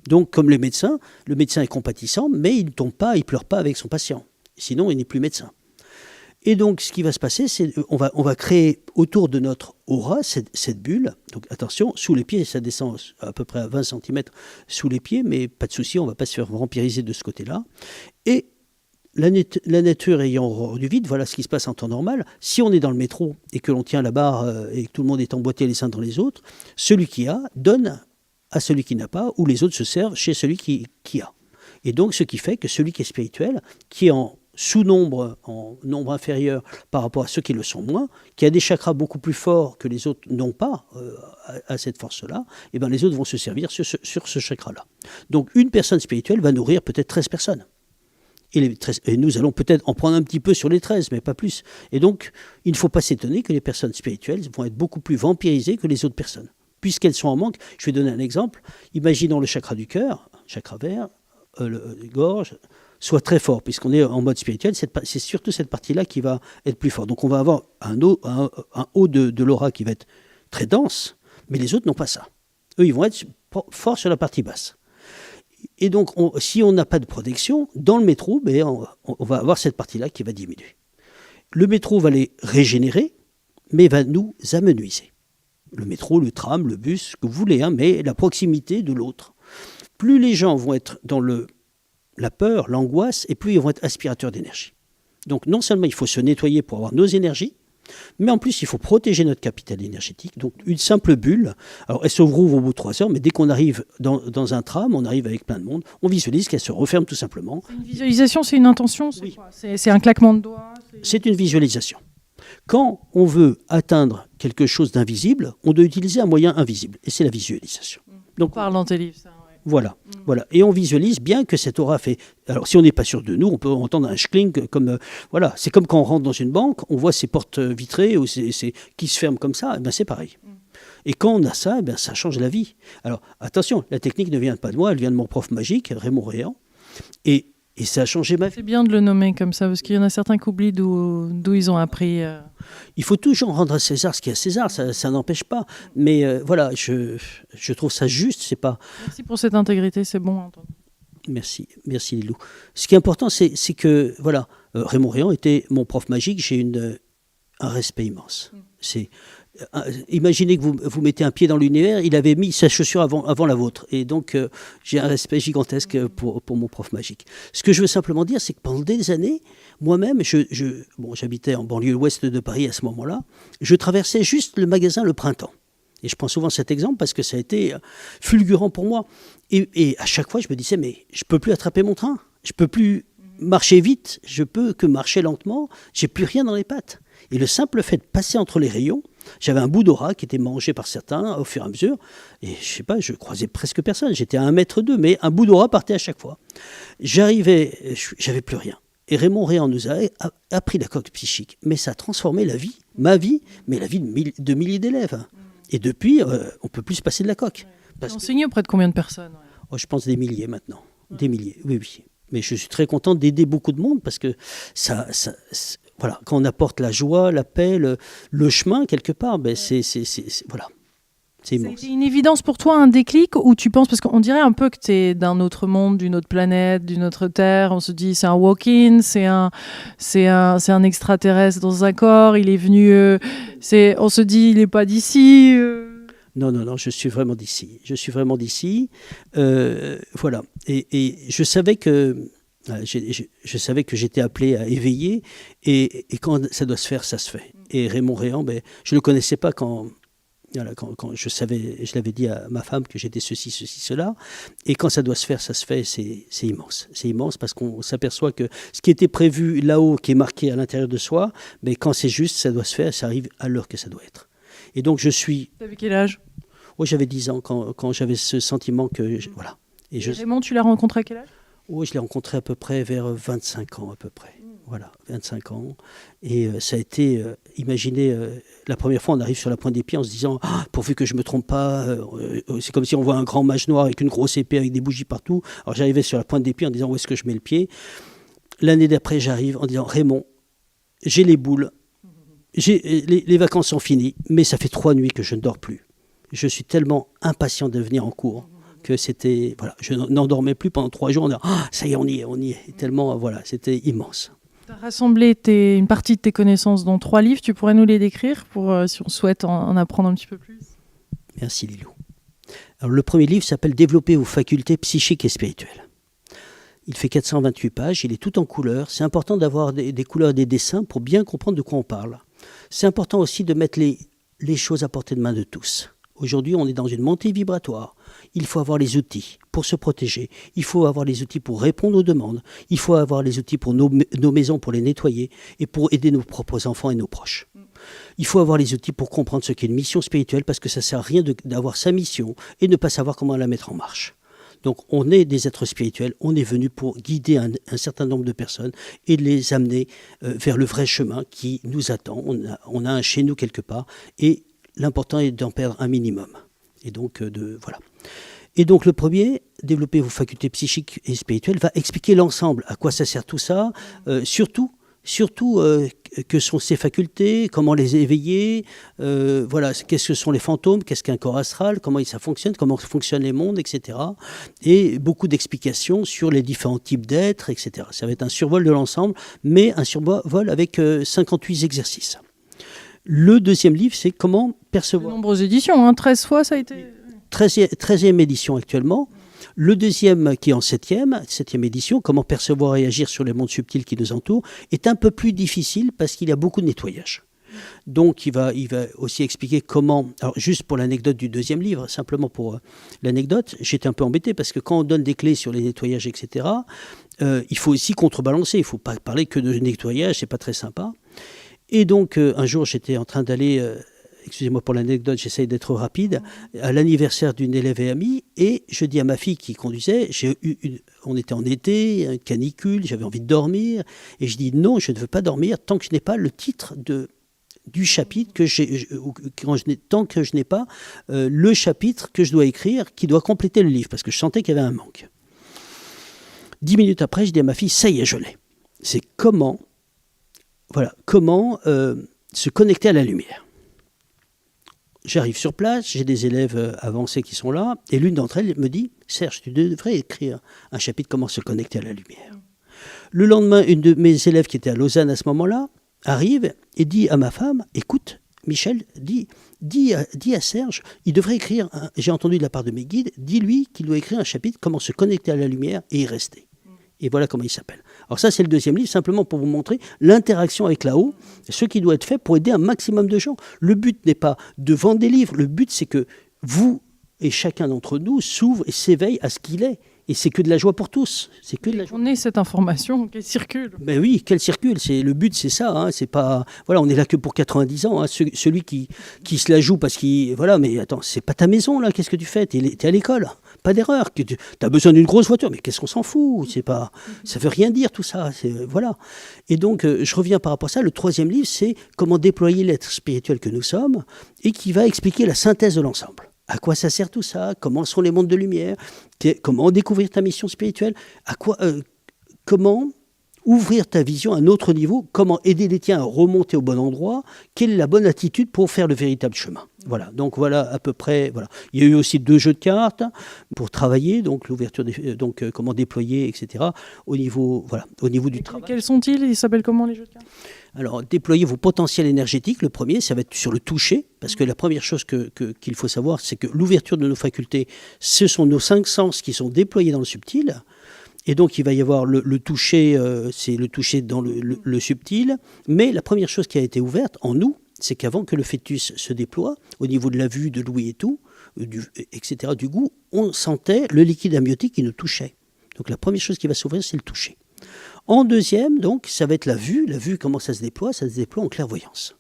Donc, comme les médecins, le médecin est compatissant, mais il ne tombe pas, il ne pleure pas avec son patient. Sinon, il n'est plus médecin. Et donc, ce qui va se passer, c'est on va créer autour de notre aura cette bulle. Donc, attention, sous les pieds, ça descend à peu près à 20 cm sous les pieds, mais pas de souci, on ne va pas se faire vampiriser de ce côté-là. Et la nature ayant horreur du vide, voilà ce qui se passe en temps normal. Si on est dans le métro et que l'on tient la barre et que tout le monde est emboîté les uns dans les autres, celui qui a donne à celui qui n'a pas, ou les autres se servent chez celui qui a. Et donc, ce qui fait que celui qui est spirituel, qui est en sous-nombre, en nombre inférieur par rapport à ceux qui le sont moins, qui a des chakras beaucoup plus forts que les autres n'ont pas à cette force-là, et bien les autres vont se servir sur ce chakra-là. Donc, une personne spirituelle va nourrir peut-être 13 personnes. Et nous allons peut-être en prendre un petit peu sur les 13, mais pas plus. Et donc, il ne faut pas s'étonner que les personnes spirituelles vont être beaucoup plus vampirisées que les autres personnes. Puisqu'elles sont en manque, je vais donner un exemple. Imaginons le chakra du cœur, chakra vert, gorge, soit très fort, puisqu'on est en mode spirituel, c'est surtout cette partie-là qui va être plus forte. Donc on va avoir un haut de l'aura qui va être très dense, mais les autres n'ont pas ça. Eux, ils vont être forts sur la partie basse. Et donc, si on n'a pas de protection, dans le métro, on va avoir cette partie-là qui va diminuer. Le métro va les régénérer, mais va nous amenuiser. Le métro, le tram, le bus, ce que vous voulez, mais la proximité de l'autre. Plus les gens vont être dans la peur, l'angoisse, et plus ils vont être aspirateurs d'énergie. Donc non seulement il faut se nettoyer pour avoir nos énergies, mais en plus il faut protéger notre capital énergétique. Donc une simple bulle, alors elle se rouvre au bout de 3 heures, mais dès qu'on arrive dans un tram, on arrive avec plein de monde, on visualise qu'elle se referme tout simplement. C'est une visualisation, c'est une intention, c'est oui. Quoi ? C'est un claquement de doigts. C'est une visualisation. Quand on veut atteindre quelque chose d'invisible, on doit utiliser un moyen invisible, et c'est la visualisation. Donc, on parle dans tes livres, ça. Voilà. Et on visualise bien que cette aura fait... Alors, si on n'est pas sûr de nous, on peut entendre un schling comme... voilà, c'est comme quand on rentre dans une banque, on voit ces portes vitrées ou qui se ferment comme ça, c'est pareil. Et quand on a ça, ça change la vie. Alors, attention, la technique ne vient pas de moi, elle vient de mon prof magique, Raymond Réan, et ça a changé ma vie. C'est bien de le nommer comme ça, parce qu'il y en a certains qui oublient d'où ils ont appris. Il faut toujours rendre à César ce qui est à César, ça n'empêche pas. Mais voilà, je trouve ça juste, c'est pas... Merci pour cette intégrité, c'est bon à entendre. Merci Lilou. Ce qui est important, c'est que, voilà, Raymond Réan était mon prof magique, j'ai un respect immense. Imaginez que vous mettez un pied dans l'univers, il avait mis sa chaussure avant la vôtre. Et donc, j'ai un respect gigantesque pour mon prof magique. Ce que je veux simplement dire, c'est que pendant des années, moi-même, j'habitais en banlieue ouest de Paris à ce moment-là, je traversais juste le magasin le printemps. Et je prends souvent cet exemple parce que ça a été fulgurant pour moi. Et à chaque fois, je me disais, mais je ne peux plus attraper mon train, je ne peux plus marcher vite, je peux que marcher lentement, j'ai plus rien dans les pattes. Et le simple fait de passer entre les rayons, j'avais un bout d'aura qui était mangé par certains au fur et à mesure, et je sais pas, je croisais presque personne, j'étais à 1,2 mètre, mais un bout d'aura partait à chaque fois. J'arrivais, j'avais plus rien. Et Raymond Réan nous a appris la coque psychique, mais ça a transformé la vie, ma vie, mais la vie de milliers d'élèves. Et depuis, on ne peut plus se passer de la coque. Tu as enseigné auprès de combien de personnes? Oh, je pense des milliers maintenant. Des milliers, oui, oui. Mais je suis très content d'aider beaucoup de monde parce que voilà, quand on apporte la joie, la paix, le chemin quelque part, ben voilà. C'est immense. C'était une évidence pour toi, un déclic, ou tu penses, parce qu'on dirait un peu que tu es d'un autre monde, d'une autre planète, d'une autre terre, on se dit c'est un walk-in, c'est un extraterrestre dans un corps, il est venu, on se dit il n'est pas d'ici. Non, non, non, je suis vraiment d'ici. Je suis vraiment d'ici. Voilà. Et je savais que je savais que j'étais appelé à éveiller, et quand ça doit se faire, ça se fait. Et Raymond Réan, ben, je ne le connaissais pas quand je savais, je l'avais dit à ma femme que j'étais ceci, cela. Et quand ça doit se faire, ça se fait, c'est immense. C'est immense parce qu'on s'aperçoit que ce qui était prévu là-haut, qui est marqué à l'intérieur de soi, mais quand c'est juste, ça doit se faire, ça arrive à l'heure que ça doit être. Et donc je suis... T'avais quel âge? Oui, j'avais 10 ans quand j'avais ce sentiment que... Voilà. Et Raymond, tu l'as rencontré à quel âge? Oui, je l'ai rencontré à peu près vers 25 ans à peu près. Voilà, 25 ans. Et ça a été, imaginez, la première fois on arrive sur la pointe des pieds en se disant pourvu que je ne me trompe pas, c'est comme si on voit un grand mage noir avec une grosse épée avec des bougies partout. Alors j'arrivais sur la pointe des pieds en disant où est-ce que je mets le pied. L'année d'après j'arrive en disant Raymond, j'ai les boules, les vacances sont finies, mais ça fait 3 nuits que je ne dors plus. Je suis tellement impatient de venir en cours que c'était, voilà, je n'endormais plus pendant 3 jours. On disant, ça y est, on y est. Et tellement, voilà, c'était immense. Tu as rassemblé une partie de tes connaissances dans 3 livres. Tu pourrais nous les décrire si on souhaite en apprendre un petit peu plus? Merci Lilou. Alors, le premier livre s'appelle « Développer vos facultés psychiques et spirituelles ». Il fait 428 pages, il est tout en couleurs. C'est important d'avoir des couleurs et des dessins pour bien comprendre de quoi on parle. C'est important aussi de mettre les choses à portée de main de tous. Aujourd'hui, on est dans une montée vibratoire. Il faut avoir les outils pour se protéger. Il faut avoir les outils pour répondre aux demandes. Il faut avoir les outils pour nos maisons, pour les nettoyer et pour aider nos propres enfants et nos proches. Il faut avoir les outils pour comprendre ce qu'est une mission spirituelle parce que ça ne sert à rien d'avoir sa mission et de ne pas savoir comment la mettre en marche. Donc on est des êtres spirituels, on est venu pour guider un certain nombre de personnes et les amener vers le vrai chemin qui nous attend. On a un chez nous quelque part et l'important est d'en perdre un minimum. Et donc, voilà. Et donc, le premier, développer vos facultés psychiques et spirituelles, va expliquer l'ensemble. À quoi ça sert tout ça, surtout que sont ces facultés, comment les éveiller, voilà, qu'est-ce que sont les fantômes, qu'est-ce qu'un corps astral, comment ça fonctionne, comment fonctionnent les mondes, etc. Et beaucoup d'explications sur les différents types d'êtres, etc. Ça va être un survol de l'ensemble, mais un survol avec 58 exercices. Le deuxième livre, c'est comment percevoir... De nombreuses éditions, 13 fois ça a été... 13e édition actuellement. Le deuxième, qui est en 7e édition, comment percevoir et agir sur les mondes subtils qui nous entourent, est un peu plus difficile parce qu'il y a beaucoup de nettoyage. Donc il va aussi expliquer comment... Alors juste pour l'anecdote du deuxième livre, simplement pour l'anecdote, j'étais un peu embêté parce que quand on donne des clés sur les nettoyages, etc., il faut aussi contrebalancer. Il ne faut pas parler que de nettoyage, c'est pas très sympa. Et donc, un jour, j'étais en train d'aller, excusez-moi pour l'anecdote, j'essaye d'être rapide, à l'anniversaire d'une élève et amie, et je dis à ma fille qui conduisait, on était en été, une canicule, j'avais envie de dormir, et je dis non, je ne veux pas dormir tant que je n'ai pas le titre du chapitre, tant que je n'ai pas le chapitre que je dois écrire, qui doit compléter le livre, parce que je sentais qu'il y avait un manque. 10 minutes après, je dis à ma fille, ça y est, je l'ai. C'est comment se connecter à la lumière. J'arrive sur place, j'ai des élèves avancés qui sont là, et l'une d'entre elles me dit « Serge, tu devrais écrire un chapitre comment se connecter à la lumière ». Le lendemain, une de mes élèves qui était à Lausanne à ce moment-là arrive et dit à ma femme « Écoute, Michel, dis à Serge, il devrait écrire, j'ai entendu de la part de mes guides, dis-lui qu'il doit écrire un chapitre comment se connecter à la lumière et y rester ». Et voilà comment il s'appelle. Alors ça, c'est le deuxième livre, simplement pour vous montrer l'interaction avec là-haut, ce qui doit être fait pour aider un maximum de gens. Le but n'est pas de vendre des livres, le but c'est que vous et chacun d'entre nous s'ouvre et s'éveille à ce qu'il est. Et c'est que de la joie pour tous. C'est que de la joie. On ait cette information qu'elle circule. Ben oui, qu'elle circule. Le but, c'est ça. C'est pas, voilà, on est là que pour 90 ans. Celui qui se la joue parce qu'il... Voilà, mais attends, c'est pas ta maison, là. Qu'est-ce que tu fais ? T'es à l'école. Pas d'erreur. Tu as besoin d'une grosse voiture. Mais qu'est-ce qu'on s'en fout ? Ça veut rien dire, tout ça. Voilà. Et donc, je reviens par rapport à ça. Le troisième livre, c'est comment déployer l'être spirituel que nous sommes et qui va expliquer la synthèse de l'ensemble. À quoi ça sert tout ça? Comment sont les mondes de lumière? Comment découvrir ta mission spirituelle? Comment ouvrir ta vision à un autre niveau? Comment aider les tiens à remonter au bon endroit? Quelle est la bonne attitude pour faire le véritable chemin? Voilà, donc voilà à peu près. Voilà. Il y a eu aussi 2 jeux de cartes pour travailler, donc l'ouverture, comment déployer, etc. Au niveau du travail. Quels sont-ils? Ils s'appellent comment, les jeux de cartes? Alors, déployer vos potentiels énergétiques, le premier, ça va être sur le toucher, parce que la première chose qu'il faut savoir, c'est que l'ouverture de nos facultés, ce sont nos 5 sens qui sont déployés dans le subtil, et donc il va y avoir le toucher, c'est le toucher dans le subtil, mais la première chose qui a été ouverte en nous, c'est qu'avant que le fœtus se déploie, au niveau de la vue, de l'ouïe et tout, etc., du goût, on sentait le liquide amniotique qui nous touchait. Donc la première chose qui va s'ouvrir, c'est le toucher. En deuxième, donc, ça va être la vue. La vue, comment ça se déploie? Ça se déploie en clairvoyance.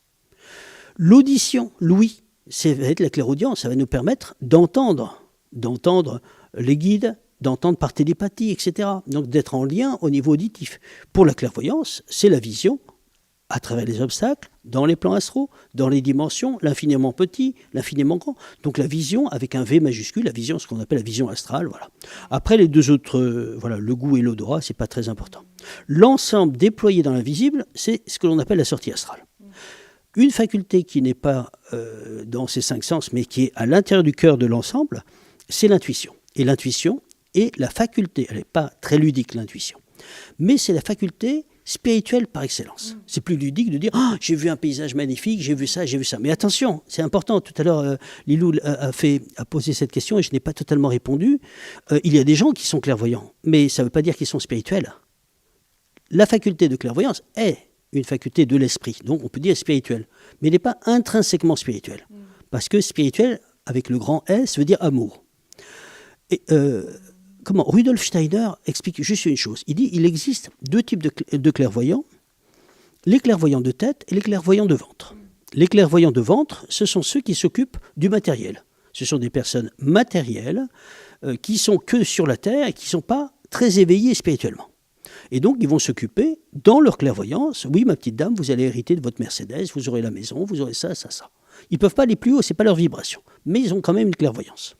L'audition, l'ouïe, ça va être la clairaudience. Ça va nous permettre d'entendre les guides, d'entendre par télépathie, etc. Donc d'être en lien au niveau auditif. Pour la clairvoyance, c'est la vision à travers les obstacles, dans les plans astraux, dans les dimensions, l'infiniment petit, l'infiniment grand. Donc la vision avec un V majuscule, la vision, ce qu'on appelle la vision astrale. Voilà. Après les 2 autres, le goût et l'odorat, c'est pas très important. L'ensemble déployé dans l'invisible, c'est ce que l'on appelle la sortie astrale. Une faculté qui n'est pas dans ces 5 sens, mais qui est à l'intérieur du cœur de l'ensemble, c'est l'intuition. Et l'intuition est la faculté, elle n'est pas très ludique l'intuition, mais c'est la faculté spirituelle par excellence. C'est plus ludique de dire « j'ai vu un paysage magnifique, j'ai vu ça. » Mais attention, c'est important. Tout à l'heure, Lilou a posé cette question et je n'ai pas totalement répondu. Il y a des gens qui sont clairvoyants, mais ça ne veut pas dire qu'ils sont spirituels. La faculté de clairvoyance est une faculté de l'esprit, donc on peut dire spirituelle, mais elle n'est pas intrinsèquement spirituelle. Parce que spirituel, avec le grand S, veut dire amour. Et Rudolf Steiner explique juste une chose. Il dit qu'il existe 2 types de clairvoyants, les clairvoyants de tête et les clairvoyants de ventre. Les clairvoyants de ventre, ce sont ceux qui s'occupent du matériel. Ce sont des personnes matérielles qui sont que sur la terre et qui ne sont pas très éveillées spirituellement. Et donc, ils vont s'occuper, dans leur clairvoyance, oui, ma petite dame, vous allez hériter de votre Mercedes, vous aurez la maison, vous aurez ça, ça, ça. Ils ne peuvent pas aller plus haut, ce n'est pas leur vibration. Mais ils ont quand même une clairvoyance.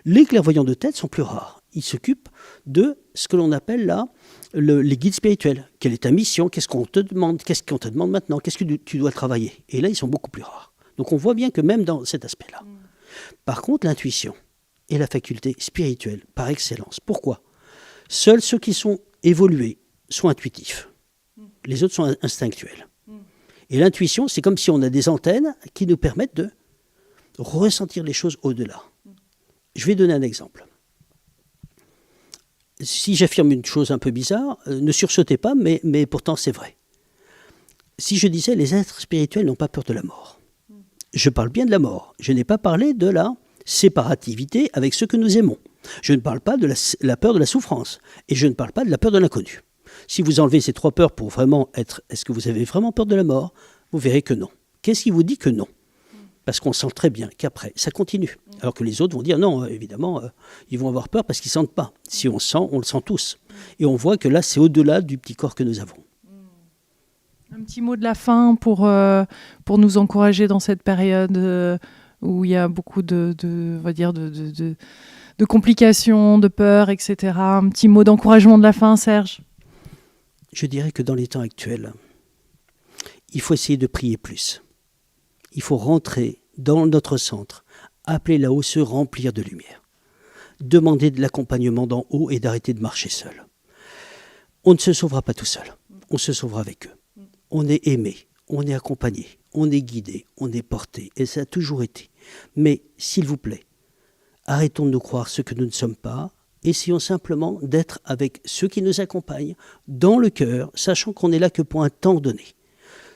Les clairvoyants de tête sont plus rares. Ils s'occupent de ce que l'on appelle là les guides spirituels. Quelle est ta mission? Qu'est-ce qu'on te demande? Qu'est-ce qu'on te demande maintenant? Qu'est-ce que tu dois travailler? Et là, ils sont beaucoup plus rares. Donc on voit bien que même dans cet aspect-là. Par contre, l'intuition est la faculté spirituelle par excellence. Pourquoi? Seuls ceux qui sont évolués sont intuitifs. Les autres sont instinctuels. Et l'intuition, c'est comme si on a des antennes qui nous permettent de ressentir les choses au-delà. Je vais donner un exemple. Si j'affirme une chose un peu bizarre, ne sursautez pas, mais pourtant c'est vrai. Si je disais les êtres spirituels n'ont pas peur de la mort, je parle bien de la mort. Je n'ai pas parlé de la séparativité avec ceux que nous aimons. Je ne parle pas de la peur de la souffrance. Et je ne parle pas de la peur de l'inconnu. Si vous enlevez ces 3 peurs pour vraiment être... Est-ce que vous avez vraiment peur de la mort? Vous verrez que non. Qu'est-ce qui vous dit que non? Parce qu'on sent très bien qu'après, ça continue. Alors que les autres vont dire non, évidemment, ils vont avoir peur parce qu'ils ne sentent pas. Si on sent, on le sent tous. Et on voit que là, c'est au-delà du petit corps que nous avons. Un petit mot de la fin pour nous encourager dans cette période où il y a beaucoup de complications, de peurs, etc. Un petit mot d'encouragement de la fin, Serge? Je dirais que dans les temps actuels, il faut essayer de prier plus. Il faut rentrer dans notre centre, appeler là-haut, se remplir de lumière. Demander de l'accompagnement d'en haut et d'arrêter de marcher seul. On ne se sauvera pas tout seul, on se sauvera avec eux. On est aimé, on est accompagné, on est guidé, on est porté, et ça a toujours été. Mais, s'il vous plaît, arrêtons de nous croire ce que nous ne sommes pas, essayons simplement d'être avec ceux qui nous accompagnent, dans le cœur, sachant qu'on n'est là que pour un temps donné.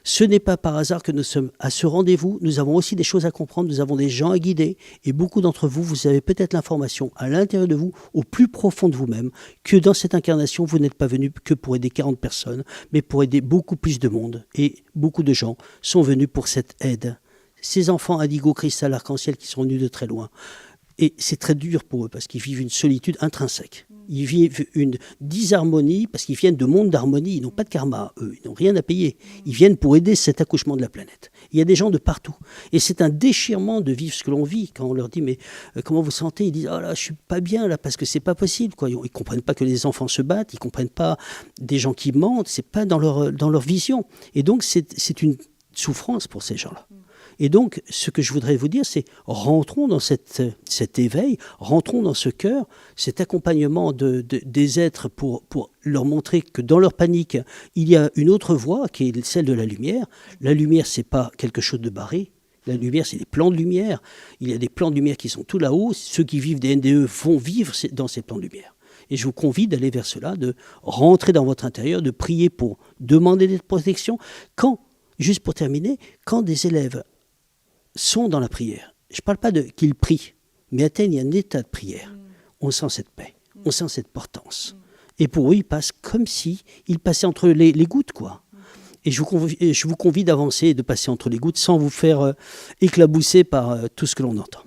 Ce n'est pas par hasard que nous sommes à ce rendez-vous. Nous avons aussi des choses à comprendre, nous avons des gens à guider. Et beaucoup d'entre vous, vous avez peut-être l'information à l'intérieur de vous, au plus profond de vous-même, que dans cette incarnation, vous n'êtes pas venu que pour aider 40 personnes, mais pour aider beaucoup plus de monde. Et beaucoup de gens sont venus pour cette aide. Ces enfants indigo, cristal, arc-en-ciel qui sont venus de très loin. Et c'est très dur pour eux parce qu'ils vivent une solitude intrinsèque. Ils vivent une disharmonie parce qu'ils viennent de mondes d'harmonie. Ils n'ont pas de karma, eux. Ils n'ont rien à payer. Ils viennent pour aider cet accouchement de la planète. Il y a des gens de partout. Et c'est un déchirement de vivre ce que l'on vit. Quand on leur dit, mais comment vous sentez? Ils disent, oh là, je suis pas bien là parce que c'est pas possible, quoi. Ils ne comprennent pas que les enfants se battent. Ils ne comprennent pas des gens qui mentent. C'est pas dans leur vision. Et donc, c'est une souffrance pour ces gens-là. Et donc, ce que je voudrais vous dire, c'est rentrons dans cet éveil, rentrons dans ce cœur, cet accompagnement des êtres pour leur montrer que dans leur panique, il y a une autre voie qui est celle de la lumière. La lumière, c'est pas quelque chose de barré. La lumière, c'est des plans de lumière. Il y a des plans de lumière qui sont tout là-haut. Ceux qui vivent des NDE vont vivre dans ces plans de lumière. Et je vous convide d'aller vers cela, de rentrer dans votre intérieur, de prier pour demander des protections. Juste pour terminer, quand des élèves sont dans la prière. Je ne parle pas qu'ils prient, mais atteignent un état de prière. On sent cette paix, on sent cette portance. Et pour eux, ils passent comme s'ils passaient entre les gouttes, quoi. Et je vous convie d'avancer et de passer entre les gouttes sans vous faire éclabousser par tout ce que l'on entend.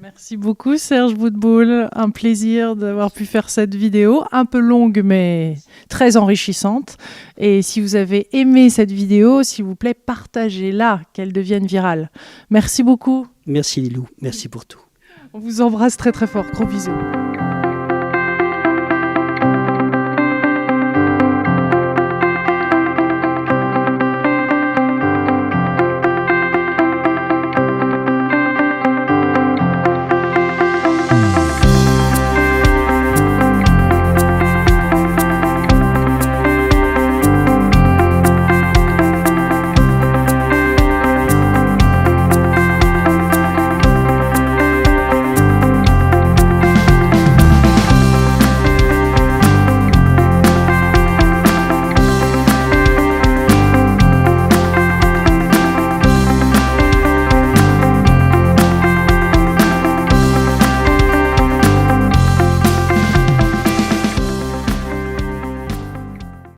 Merci beaucoup Serge Boutboul, un plaisir d'avoir pu faire cette vidéo, un peu longue mais très enrichissante. Et si vous avez aimé cette vidéo, s'il vous plaît, partagez-la, qu'elle devienne virale. Merci beaucoup. Merci Lilou, merci pour tout. On vous embrasse très très fort, gros bisous.